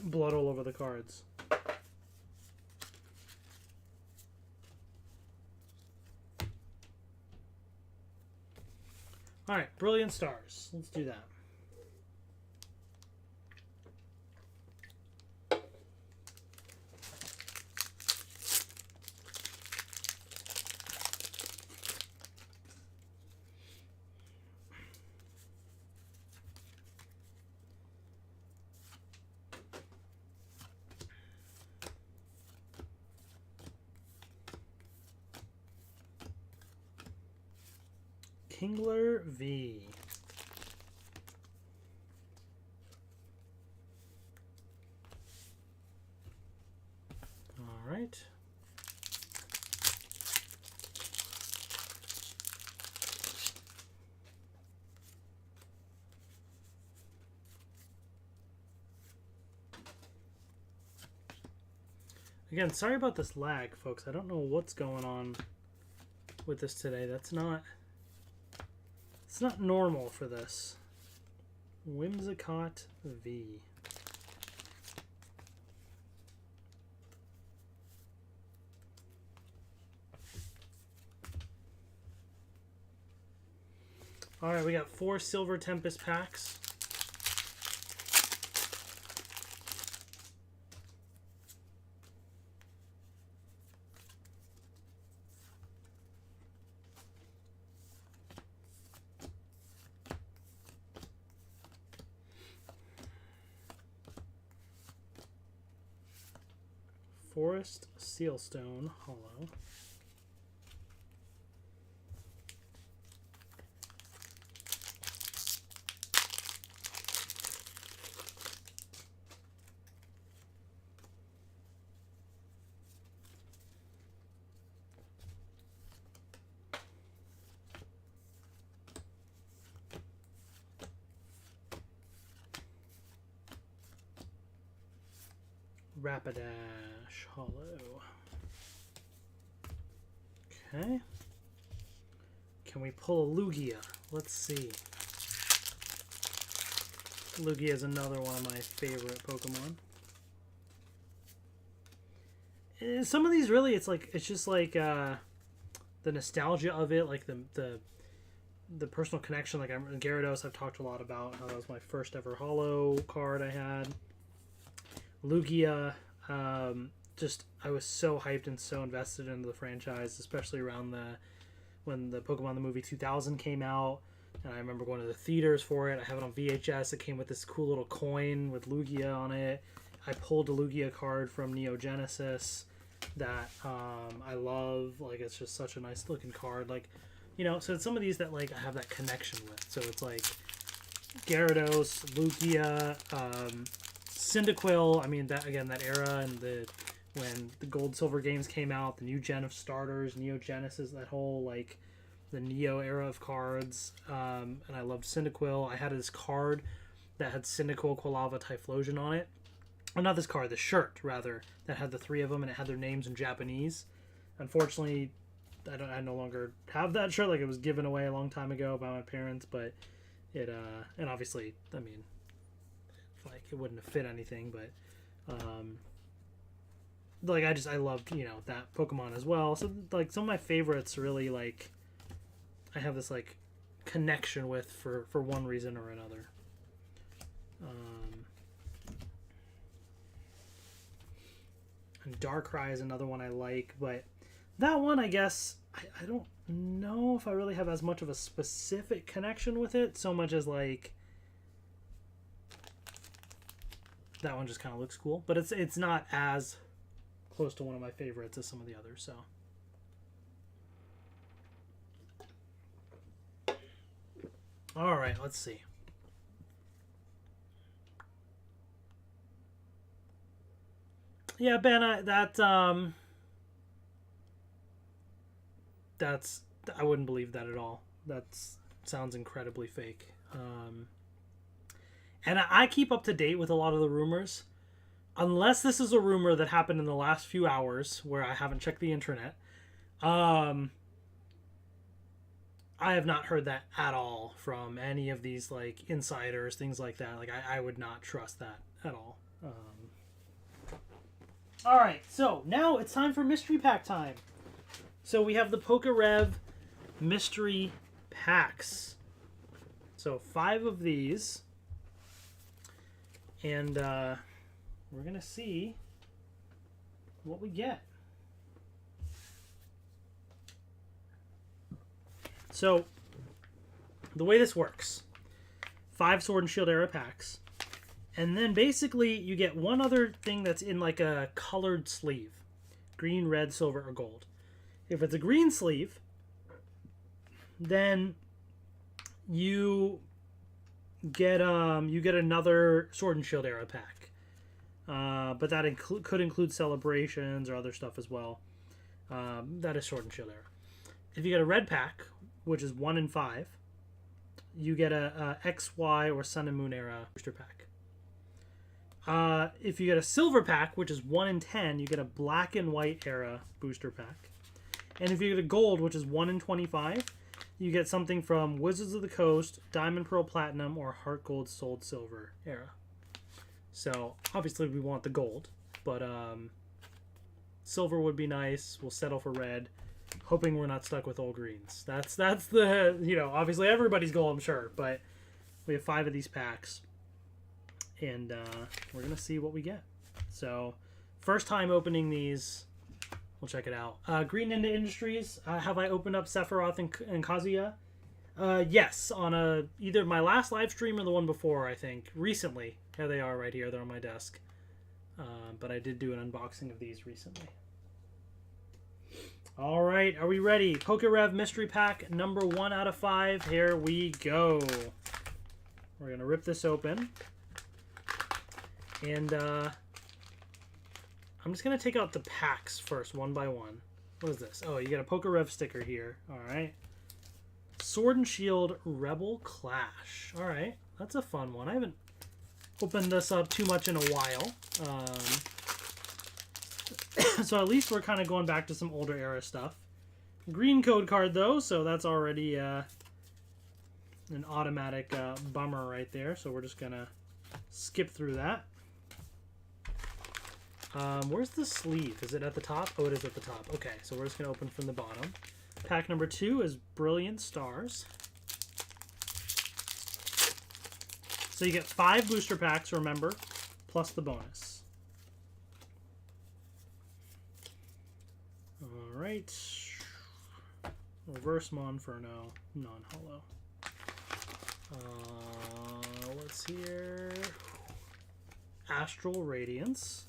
S1: blood all over the cards. Alright, Brilliant Stars. Let's do that. Kingler V. All right. Again, sorry about this lag, folks. I don't know what's going on with this today. It's not normal for this. Whimsicott V. Alright, we got 4 Silver Tempest packs. Forest Sealstone Hollow. Rapidash Hollow. Okay. Can we pull a Lugia? Let's see. Lugia is another one of my favorite Pokemon. Some of these really, it's just like the nostalgia of it, like the personal connection. Like Gyarados, I've talked a lot about how that was my first ever Hollow card I had. Lugia, just I was so hyped and so invested into the franchise, especially around when the Pokemon the movie 2000 came out, and I remember going to the theaters for it. I have it on VHS. It came with this cool little coin with Lugia on it. I pulled a Lugia card from Neo Genesis that I love. Like, it's just such a nice looking card. Like, you know, so it's some of these that like I have that connection with. So it's like Gyarados, Lugia, Cyndaquil. I mean, that again, that era and when the Gold Silver games came out, the new gen of starters, Neo Genesis, that whole like the Neo era of cards. And I loved Cyndaquil. I had this card that had Cyndaquil, Quilava, Typhlosion on it. Well, not this card, the shirt rather, that had the 3 of them and it had their names in Japanese. Unfortunately, I no longer have that shirt. Like, it was given away a long time ago by my parents, but it and obviously, I mean, like, it wouldn't have fit anything, but like I loved, you know, that Pokemon as well. So like some of my favorites really, like, I have this like connection with for one reason or another. And Darkrai is another one I like, but that one, I guess, I don't know if I really have as much of a specific connection with it, so much as like that one just kind of looks cool, but it's not as close to one of my favorites as some of the others. So all right, let's see. Yeah, Ben, that's I wouldn't believe that at all. That sounds incredibly fake. And I keep up to date with a lot of the rumors, unless this is a rumor that happened in the last few hours where I haven't checked the internet. I have not heard that at all from any of these like insiders, things like that. Like I would not trust that at all. All right, so now it's time for mystery pack time. So we have the PokeRev mystery packs. So 5 of these. And we're going to see what we get. So the way this works, 5 Sword and Shield era packs. And then basically you get one other thing that's in like a colored sleeve. Green, red, silver, or gold. If it's a green sleeve, then you get another Sword and Shield era pack. But that could include celebrations or other stuff as well. That is Sword and Shield era. If you get a red pack, which is 1 in 5, you get a XY or Sun and Moon era booster pack. If you get a silver pack, which is 1 in 10, you get a black and white era booster pack. And if you get a gold, which is 1 in 25, you get something from Wizards of the Coast, Diamond Pearl Platinum, or Heart Gold Sold Silver era. So obviously we want the gold, but silver would be nice. We'll settle for red, hoping we're not stuck with all greens. That's the, you know, obviously everybody's goal, I'm sure, but we have 5 of these packs. And we're going to see what we get. So, first time opening these. We'll check it out. Green Ninja Industries. Have I opened up Sephiroth and Kazuya? Yes, on either my last live stream or the one before, I think. Recently. Here they are right here. They're on my desk. But I did do an unboxing of these recently. All right, are we ready? PokeRev Mystery Pack number 1 out of 5. Here we go. We're going to rip this open. And I'm just going to take out the packs first, one by one. What is this? Oh, you got a PokeRev sticker here. All right. Sword and Shield Rebel Clash. All right. That's a fun one. I haven't opened this up too much in a while. So at least we're kind of going back to some older era stuff. Green code card, though, so that's already an automatic bummer right there. So we're just going to skip through that. Where's the sleeve? Is it at the top? Oh, it is at the top. Okay, so we're just going to open from the bottom. Pack number 2 is Brilliant Stars. So you get 5 booster packs, remember, plus the bonus. Alright. Reverse Monferno, non-holo. What's here? Astral Radiance.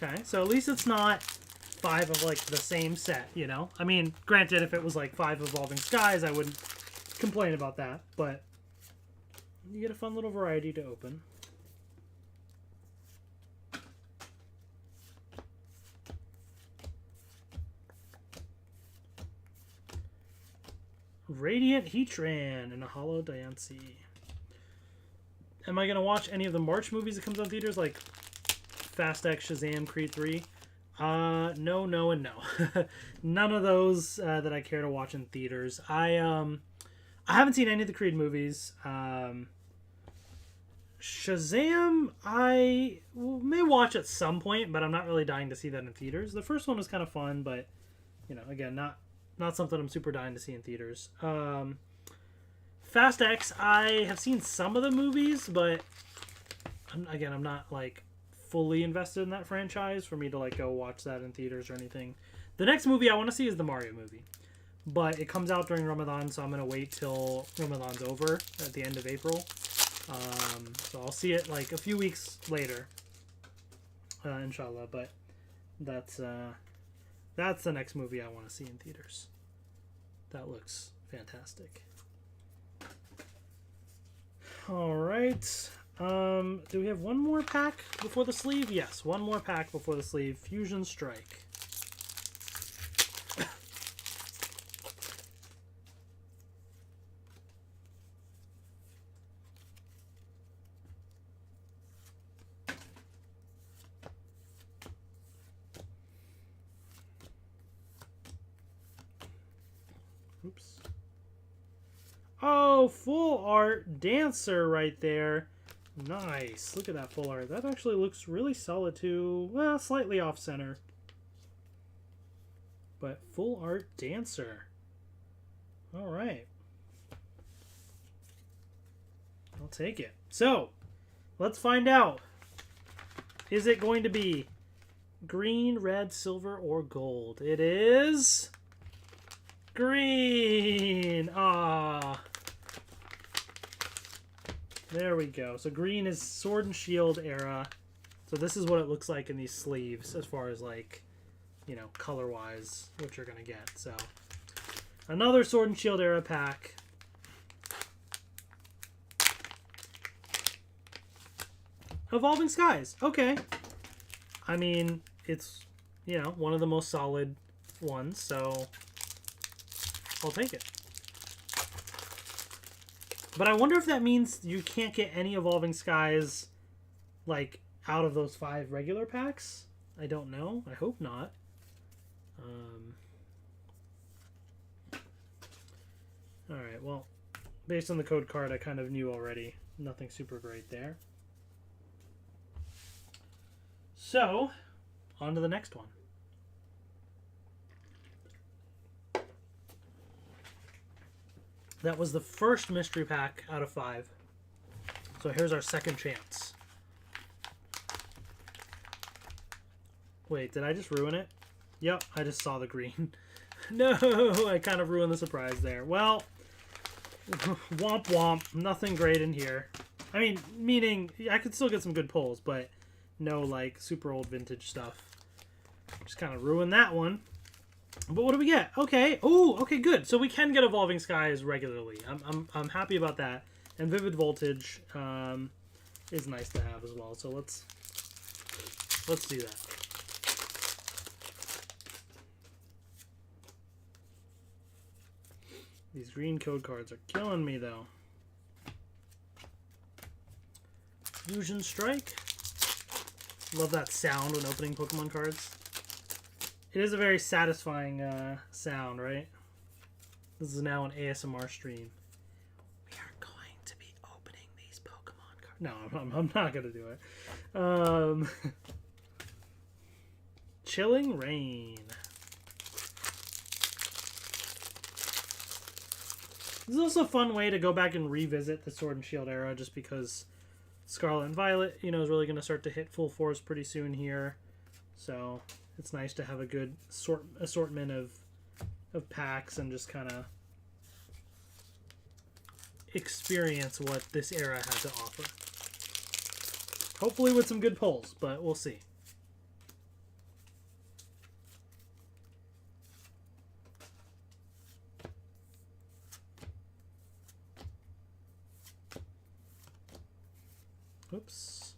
S1: Okay, so at least it's not 5 of like the same set, you know? I mean, granted, if it was like 5 Evolving Skies, I wouldn't complain about that, but you get a fun little variety to open. Radiant Heatran and a Hollow Diancie. Am I going to watch any of the March movies that comes on theaters, like Fast X, Shazam, Creed 3? No, no, and no. None of those that I care to watch in theaters. I haven't seen any of the Creed movies. Shazam, I may watch at some point, but I'm not really dying to see that in theaters. The first one was kind of fun, but, you know, again, not something I'm super dying to see in theaters. Fast X, I have seen some of the movies, but I'm not like fully invested in that franchise for me to like go watch that in theaters or anything. The next movie I want to see is the Mario movie. but it comes out during Ramadan, so I'm going to wait till Ramadan's over at the end of April. So I'll see it like a few weeks later, inshallah. But that's the next movie I want to see in theaters. That looks fantastic. All right. Do we have one more pack before the sleeve? Yes, one more pack before the sleeve. Fusion Strike. Oops. Oh, full art dancer right there. Nice. Look at that full art. That actually looks really solid too. Well, slightly off center. But full art dancer. All right. I'll take it. So, let's find out. Is it going to be green, red, silver, or gold? It is green. Ah. There we go. So green is Sword and Shield era. So this is what it looks like in these sleeves as far as like, you know, color-wise, what you're going to get. So another Sword and Shield era pack. Evolving Skies. Okay. I mean, it's, you know, one of the most solid ones, so I'll take it. But I wonder if that means you can't get any Evolving Skies, like, out of those 5 regular packs? I don't know. I hope not. Alright, well, based on the code card, I kind of knew already. Nothing super great there. So, on to the next one. That was the first mystery pack out of 5. So here's our second chance. Wait, did I just ruin it? Yep, I just saw the green. No, I kind of ruined the surprise there. Well, womp womp. Nothing great in here. I mean, meaning I could still get some good pulls, but no, like, super old vintage stuff. Just kind of ruined that one. But what do we get? Okay. Oh, okay, good. So we can get Evolving Skies regularly. I'm happy about that. And Vivid Voltage is nice to have as well. So let's do that. These green code cards are killing me though. Fusion Strike. Love that sound when opening Pokemon cards. It is a very satisfying sound, right? This is now an ASMR stream. We are going to be opening these Pokemon cards. No, I'm not going to do it. Chilling Rain. This is also a fun way to go back and revisit the Sword and Shield era, just because Scarlet and Violet, you know, is really going to start to hit full force pretty soon here. So it's nice to have a good assortment of packs and just kind of experience what this era has to offer. Hopefully with some good pulls, but we'll see. Oops.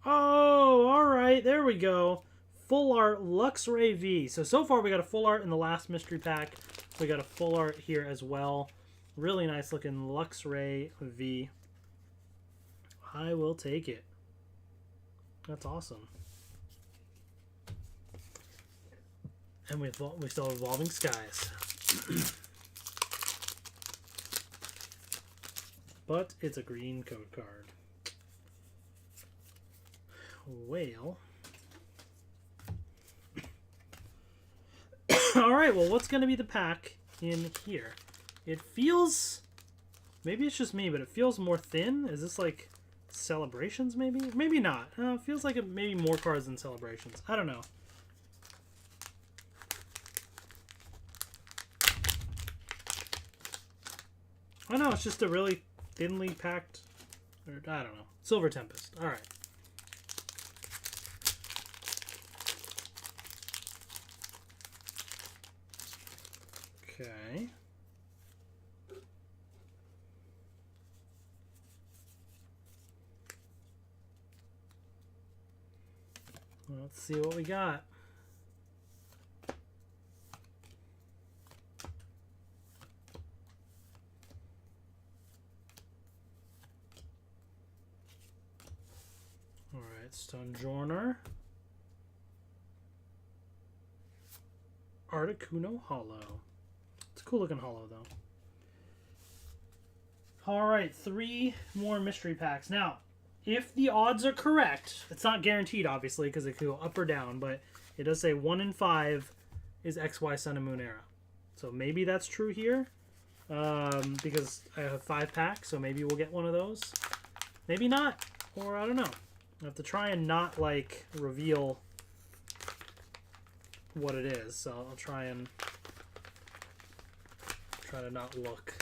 S1: Oh, alright, there we go. Full art Luxray V. So far we got a full art in the last mystery pack. We got a full art here as well. Really nice looking Luxray V. I will take it. That's awesome. And we still have Evolving Skies. But it's a green code card. Well. Alright, well, what's going to be the pack in here? It feels... Maybe it's just me, but it feels more thin. Is this like Celebrations, maybe? Maybe not. It feels like maybe more cards than Celebrations. I don't know. Oh no, it's just a really thinly packed, or I don't know, Silver Tempest. All right. Okay. Let's see what we got. All right, Stonjourner. Articuno Hollow. It's a cool looking hollow though. All right, 3 more mystery packs. Now, if the odds are correct, it's not guaranteed obviously because it could go up or down, but it does say 1 in 5 is XY Sun and Moon era. So maybe that's true here because I have 5 packs, so maybe we'll get one of those. Maybe not, or I don't know. I have to try and not like reveal what it is, so I'll try to not look.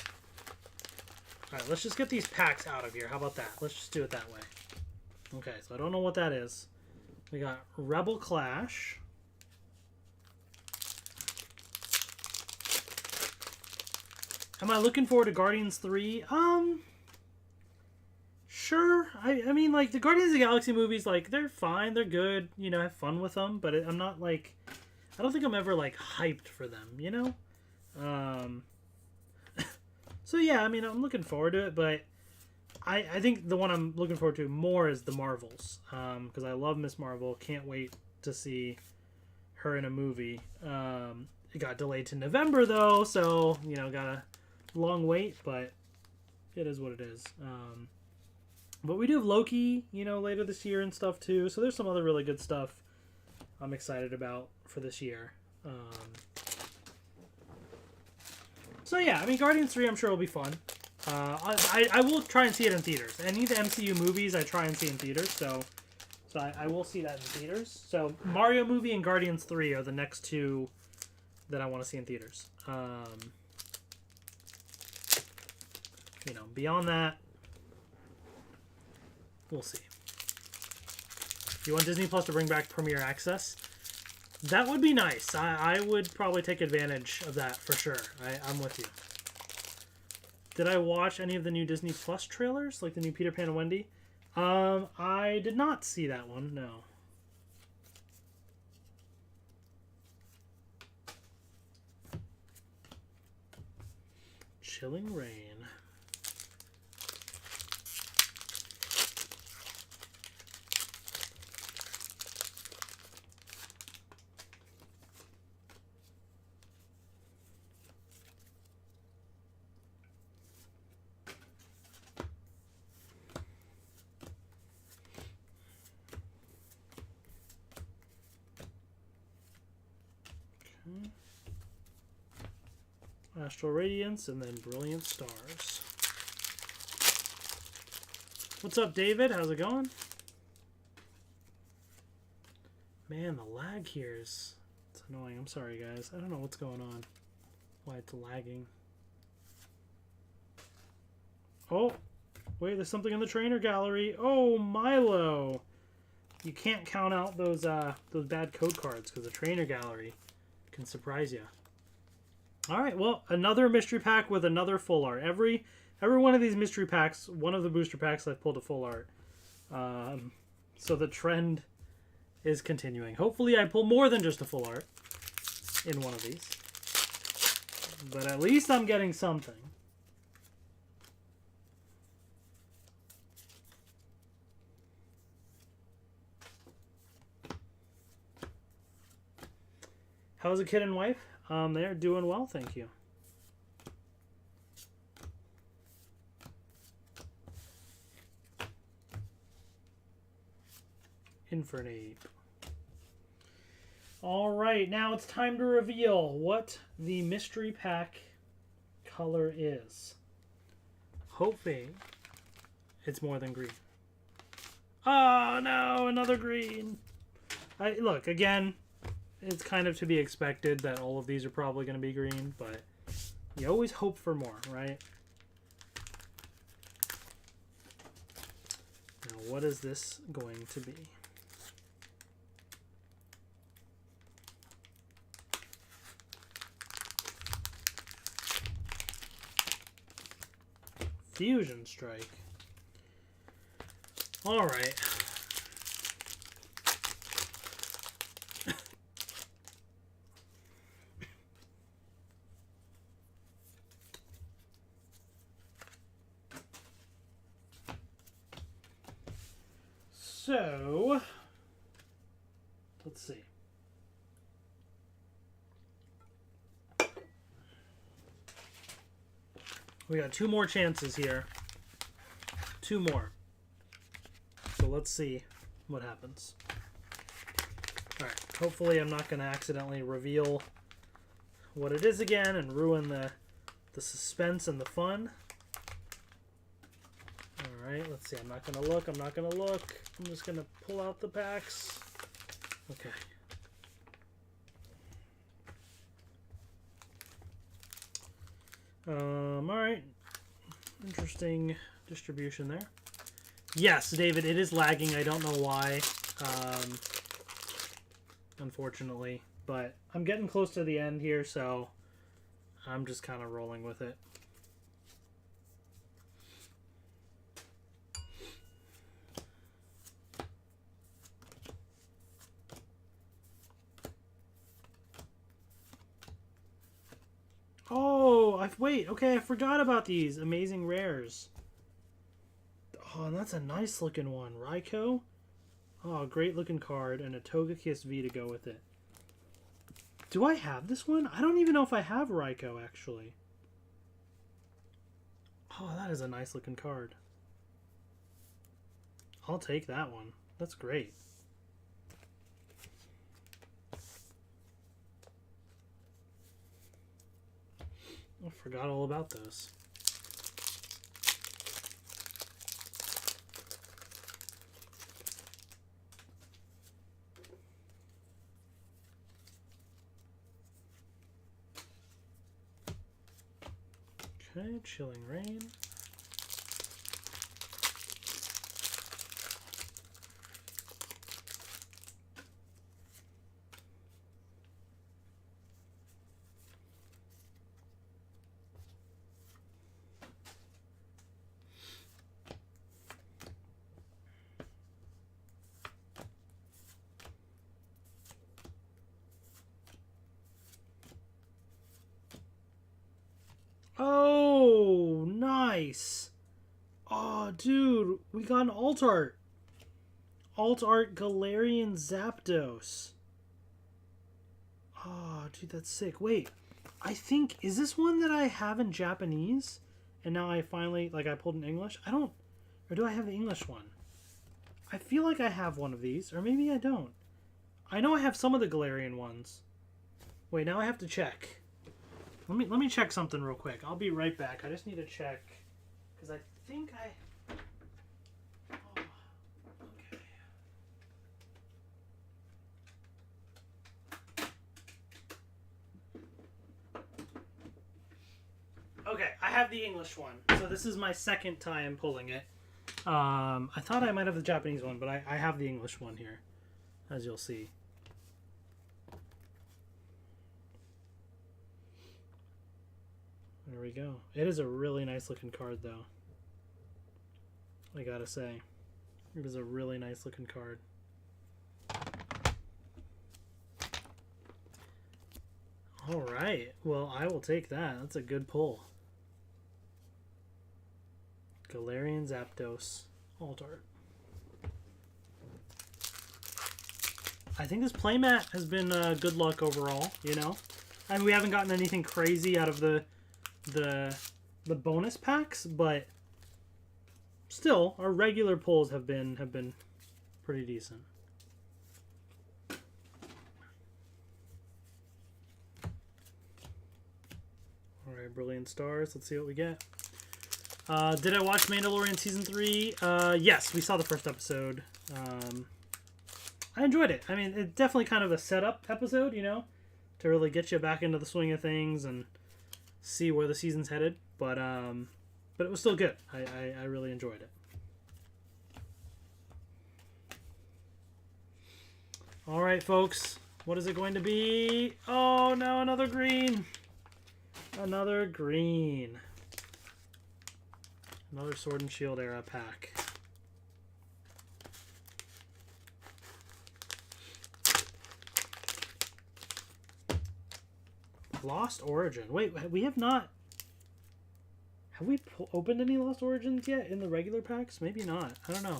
S1: Alright, let's just get these packs out of here. How about that? Let's just do it that way. Okay, so I don't know what that is. We got Rebel Clash. Am I looking forward to Guardians 3? Sure. I mean, like, the Guardians of the Galaxy movies, like, they're fine. They're good. You know, have fun with them. But I'm not, like... I don't think I'm ever, like, hyped for them, you know? So, yeah, I mean, I'm looking forward to it, but I think the one I'm looking forward to more is the Marvels. Because I love Miss Marvel. Can't wait to see her in a movie. It got delayed to November, though, so, you know, got a long wait, but it is what it is. But we do have Loki, you know, later this year and stuff, too. So there's some other really good stuff I'm excited about for this year. So yeah, I mean, Guardians 3 I'm sure will be fun. I will try and see it in theaters. Any of the MCU movies I try and see in theaters, so I will see that in theaters. So Mario movie and Guardians 3 are the next 2 that I want to see in theaters. You know, beyond that, we'll see. You want Disney Plus to bring back Premier Access? That would be nice. I would probably take advantage of that for sure. I'm with you. Did I watch any of the new Disney Plus trailers? Like the new Peter Pan and Wendy? I did not see that one, no. Chilling Rain. Astral Radiance, and then Brilliant Stars. What's up, David? How's it going? Man, the lag here is... It's annoying. I'm sorry, guys. I don't know what's going on. Why it's lagging. Oh! Wait, there's something in the trainer gallery. Oh, Milo! You can't count out those bad code cards, because the trainer gallery can surprise you. Alright, well, another mystery pack with another full art. Every one of these mystery packs, one of the booster packs, I've pulled a full art. So the trend is continuing. Hopefully I pull more than just a full art in one of these. But at least I'm getting something. How's the kid and wife? They're doing well, thank you. Infernape. Alright, now it's time to reveal what the mystery pack color is. Hoping it's more than green. Oh no, another green. Look, again, it's kind of to be expected that all of these are probably going to be green, but you always hope for more, right? what is this going to be? Fusion Strike. All right. So, let's see. We got 2 more chances here. 2 more. So let's see what happens. Alright, hopefully I'm not going to accidentally reveal what it is again and ruin the suspense and the fun. Alright, let's see. I'm not going to look. I'm not going to look. I'm just going to pull out the packs. Okay. Alright. Interesting distribution there. Yes, David, it is lagging. I don't know why. Unfortunately. But I'm getting close to the end here, so I'm just kind of rolling with it. Oh, wait, okay, I forgot about these amazing rares. Oh, and that's a nice looking one. Raikou. Oh, great looking card, and a Togekiss V to go with it. Do I have this one? I don't even know if I have Raikou, actually. Oh, that is a nice looking card. I'll take that one. That's great. I forgot all about those. Okay, Chilling Rain. Oh, nice. Oh, dude, we got an alt art. Alt art Galarian Zapdos. Oh, dude, that's sick. Wait, I think, is this one that I have in Japanese? And now I finally, like, I pulled in English? I don't, or do I have the English one? I feel like I have one of these, or maybe I don't. I know I have some of the Galarian ones. Wait, now I have to check. Let me check something real quick. I'll be right back. I just need to check because I think I. Oh, okay. Okay, I have the English one. So this is my second time pulling it. I thought I might have the Japanese one, but I have the English one here, as you'll see. There we go. It is a really nice looking card, though. I gotta say. It is a really nice looking card. Alright. Well, I will take that. That's a good pull. Galarian Zapdos. Alt art. I think this playmat has been good luck overall, you know? I mean, we haven't gotten anything crazy out of the bonus packs, but still our regular pulls have been pretty decent. All right, Brilliant Stars. Let's see what we get. Did I watch Mandalorian season 3? Yes, we saw the first episode. I enjoyed it. I mean, it's definitely kind of a setup episode, you know, to really get you back into the swing of things and see where the season's headed, but it was still good. I really enjoyed it. All right, folks. What is it going to be? Oh, no, another green. Another green. Another Sword and Shield era pack. Lost Origin. Wait, we have not... Have we opened any Lost Origins yet in the regular packs? Maybe not. I don't know.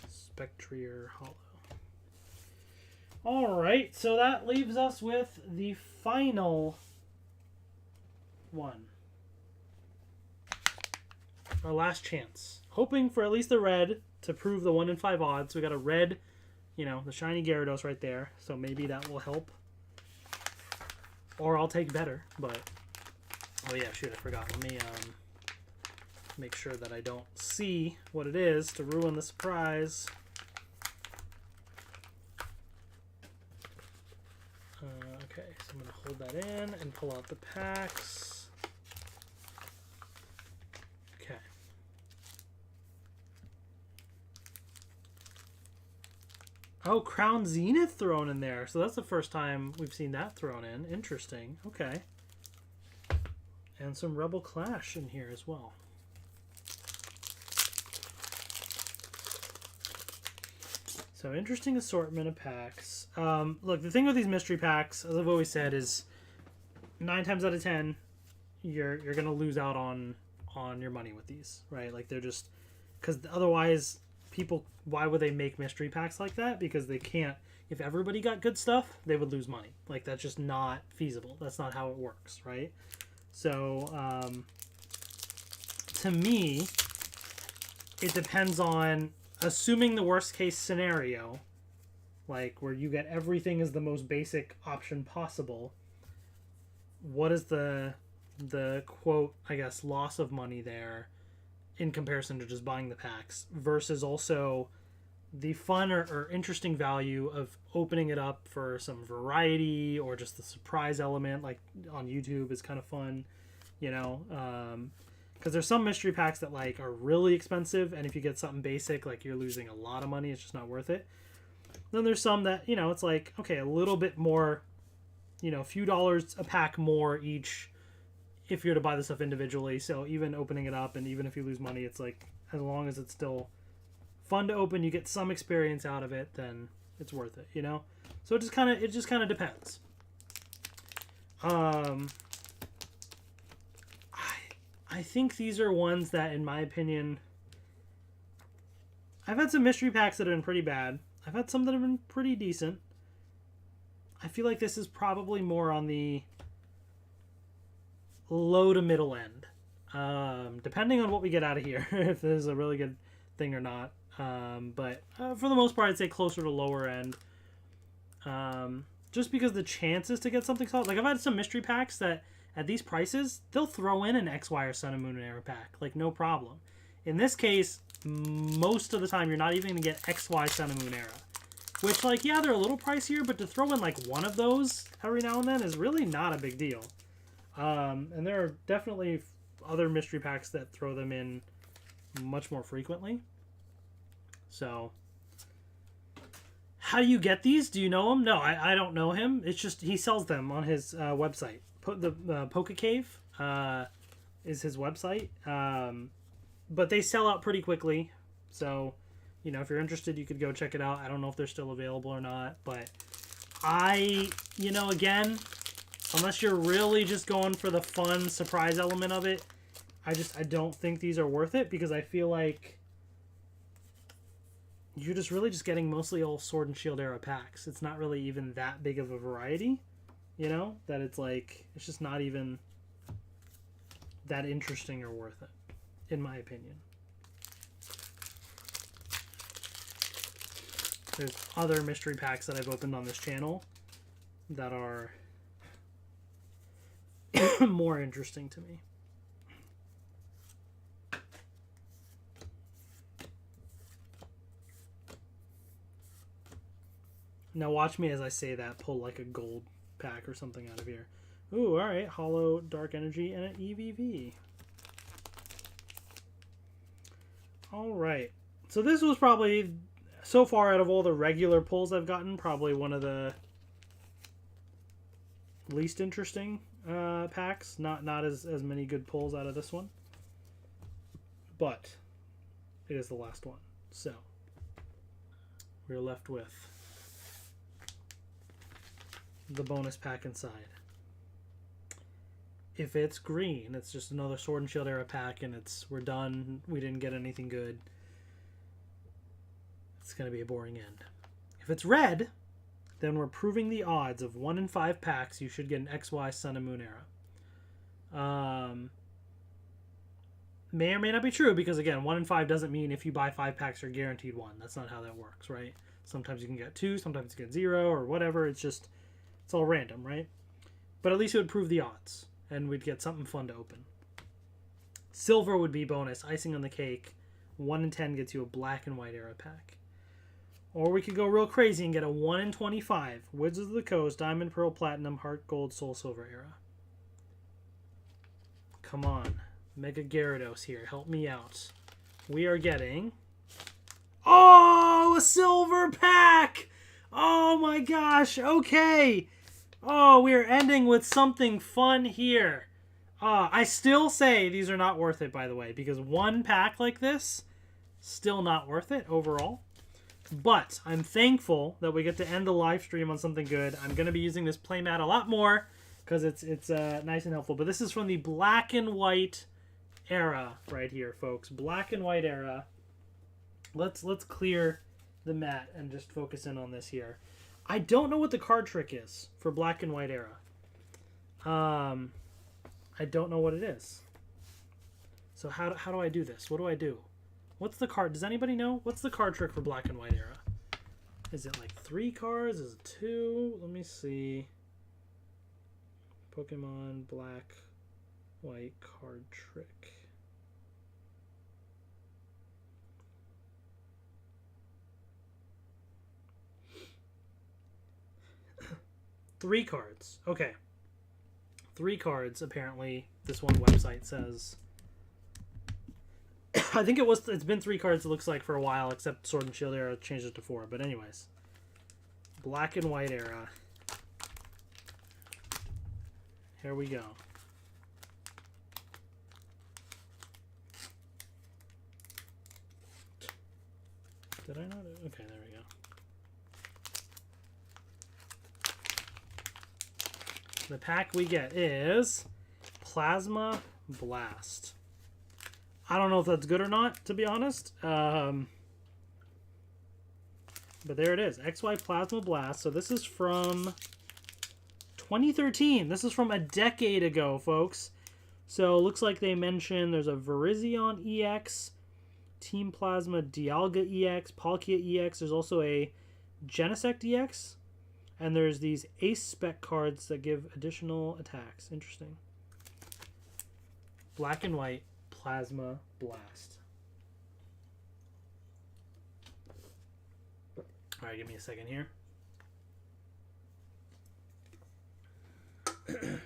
S1: Spectrier Hollow. Alright, so that leaves us with the final one. Our last chance. Hoping for at least the red to prove the 1 in 5 odds. We got a red, you know, the shiny Gyarados right there. So maybe that will help. Or I'll take better, but... Oh yeah, shoot, I forgot. Let me make sure that I don't see what it is to ruin the surprise. Okay, so I'm going to hold that in and pull out the packs. Okay. Oh, Crown Zenith thrown in there. So that's the first time we've seen that thrown in. Interesting. Okay. And some Rebel Clash in here as well. So interesting assortment of packs. Look, the thing with these mystery packs, as I've always said, is 9 times out of 10, you're gonna lose out on your money with these, right? Like they're just because otherwise, people, why would they make mystery packs like that? Because they can't. If everybody got good stuff, they would lose money. Like that's just not feasible. That's not how it works, right? So to me, it depends on. Assuming the worst case scenario, like where you get everything as the most basic option possible, what is the quote, I guess, loss of money there in comparison to just buying the packs versus also the fun or interesting value of opening it up for some variety or just the surprise element, like on YouTube is kind of fun, you know, because there's some mystery packs that like are really expensive, and if you get something basic, like you're losing a lot of money. It's just not worth it. Then there's some that, you know, it's like, okay, a little bit more, you know, a few dollars a pack more each if you're to buy the stuff individually. So even opening it up, and even if you lose money, it's like, as long as it's still fun to open, you get some experience out of it, then it's worth it, you know? So it just kind of depends. I think these are ones that, in my opinion, I've had some mystery packs that have been pretty bad. I've had some that have been pretty decent. I feel like this is probably more on the low to middle end. Depending on what we get out of here, if this is a really good thing or not. But for the most part, I'd say closer to lower end. Just because the chances to get something solid. Like, I've had some mystery packs that, at these prices, they'll throw in an XY or Sun and Moon era pack. Like, no problem. In this case, most of the time, you're not even going to get XY Sun and Moon era. Which, like, yeah, they're a little pricier, but to throw in, like, one of those every now and then is really not a big deal. And there are definitely other mystery packs that throw them in much more frequently. So, how do you get these? Do you know him? No, I don't know him. It's just he sells them on his website. The PokeRev is his website. But they sell out pretty quickly. So, you know, if you're interested, you could go check it out. I don't know if they're still available or not. But you know, again, unless you're really just going for the fun surprise element of it, I don't think these are worth it, because I feel like you're just really just getting mostly all Sword and Shield era packs. It's not really even that big of a variety, you know, that it's like, it's just not even that interesting or worth it, in my opinion. There's other mystery packs that I've opened on this channel that are more interesting to me. Now watch me as I say that, pull like a gold pack or something out of here. Ooh, alright. Hollow Dark Energy and an EVV. Alright. So this was probably, so far out of all the regular pulls I've gotten, probably one of the least interesting packs. Not as many good pulls out of this one. But it is the last one. So we're left with the bonus pack inside. If it's green, it's just another Sword and Shield era pack, and we're done. We didn't get anything good. It's going to be a boring end. If it's red, then we're proving the odds of 1 in 5 packs you should get an XY Sun and Moon era. May or may not be true, because again, 1 in 5 doesn't mean if you buy 5 packs you're guaranteed 1. That's not how that works, right? Sometimes you can get 2, sometimes you get 0 or whatever. It's all random, right? But at least it would prove the odds, and we'd get something fun to open. Silver would be bonus, icing on the cake. 1 in 10 gets you a black and white era pack. Or we could go real crazy and get a 1 in 25 Wizards of the Coast, Diamond, Pearl, Platinum, Heart Gold, Soul Silver era. Come on. Mega Gyarados here. Help me out. We are getting... Oh, a silver pack! Oh my gosh. Okay. Oh, we are ending with something fun here. I still say these are not worth it, by the way, because one pack like this, still not worth it overall. But I'm thankful that we get to end the live stream on something good. I'm going to be using this playmat a lot more because it's nice and helpful. But this is from the black and white era right here, folks. Black and white era. Let's clear the mat and just focus in on this here. I don't know what the card trick is for black and white era. I don't know what it is. So how do I do this? What do I do? What's the card? Does anybody know? What's the card trick for black and white era? Is it like 3 cards? Is it 2? Let me see. Pokemon black, white card trick. Three cards. Okay. 3 cards, apparently, this one website says. I think it's been 3 cards, it looks like, for a while, except Sword and Shield era changed it to 4. But anyways. Black and white era. Here we go. Did I not? Okay, there we go. The pack we get is Plasma Blast. I don't know if that's good or not, to be honest. But there it is. XY Plasma Blast. So this is from 2013. This is from a decade ago, folks. So it looks like they mentioned there's a Virizion EX, Team Plasma Dialga EX, Palkia EX. There's also a Genesect EX. And there's these Ace Spec cards that give additional attacks. Interesting. Black and white Plasma Blast. Alright, give me a second here.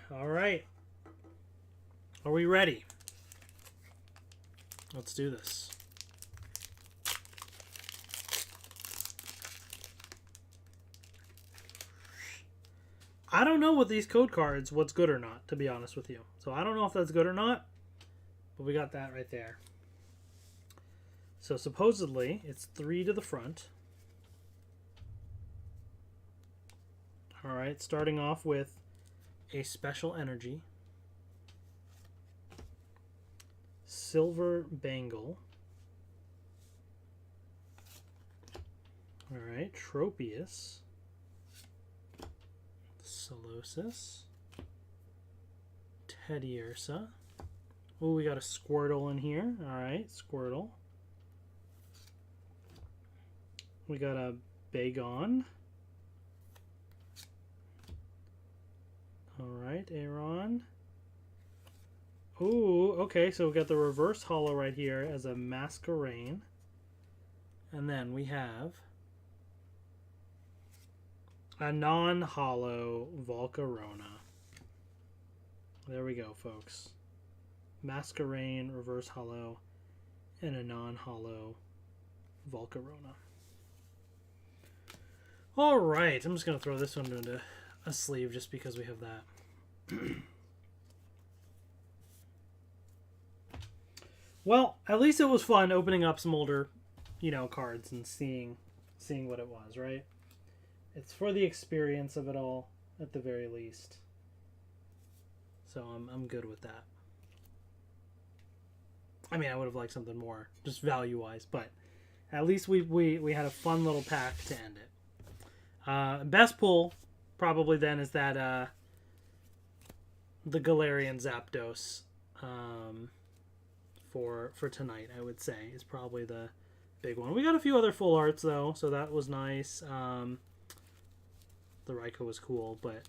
S1: Alright. Are we ready? Let's do this. I don't know with these code cards what's good or not, to be honest with you. So I don't know if that's good or not, but we got that right there. So supposedly it's 3 to the front. Alright, starting off with a special energy. Silver Bangle. Alright, Tropius. Solosis. Teddiursa. Oh, we got a Squirtle in here. Alright, Squirtle. We got a Bagon. Alright, Aeron. Ooh, okay, so we got the reverse holo right here as a Masquerain. And then we have a non-holo Volcarona. There we go, folks. Masquerain, reverse holo, and a non-holo Volcarona. Alright, I'm just going to throw this one into a sleeve just because we have that. Well, at least it was fun opening up some older, cards and seeing what it was, right? It's for the experience of it all, at the very least. So I'm good with that. I mean, I would have liked something more, just value-wise, but at least we had a fun little pack to end it. Best pull, probably then, is that the Galarian Zapdos for tonight, I would say, is probably the big one. We got a few other full arts, though, so that was nice. The Raikou was cool, but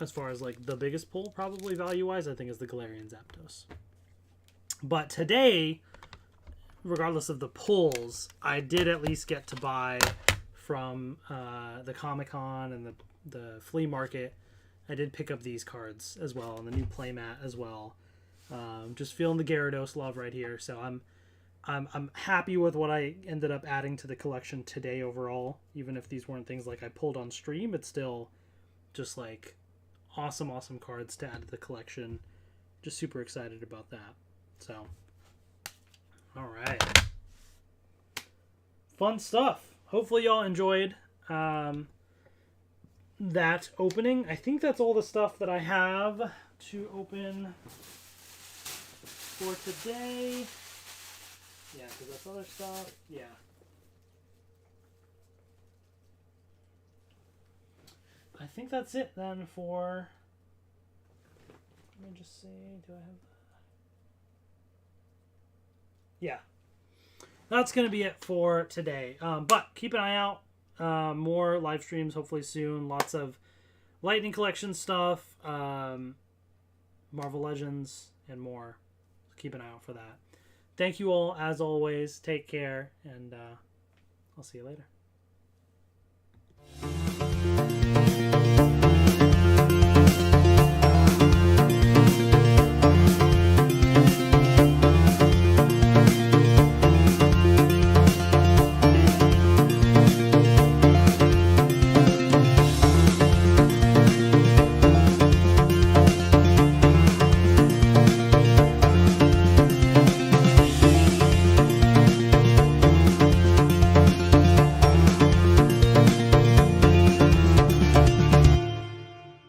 S1: as far as like the biggest pull, probably value-wise, I think is the Galarian Zapdos. But today, regardless of the pulls, I did at least get to buy from the Comic-Con and the flea market. I did pick up these cards as well, and the new playmat as well. Just feeling the Gyarados love right here. So I'm happy with what I ended up adding to the collection today overall. Even if these weren't things like I pulled on stream, it's still just like awesome cards to add to the collection. Just super excited about that. So, all right, fun stuff. Hopefully y'all enjoyed that opening. I think that's all the stuff that I have to open for today. Yeah, because that's other stuff. Yeah. I think that's it then for... Let me just see. Do I have... Yeah. That's going to be it for today. But keep an eye out. More live streams hopefully soon. Lots of Lightning Collection stuff. Marvel Legends and more. So keep an eye out for that. Thank you all, as always. Take care, and I'll see you later.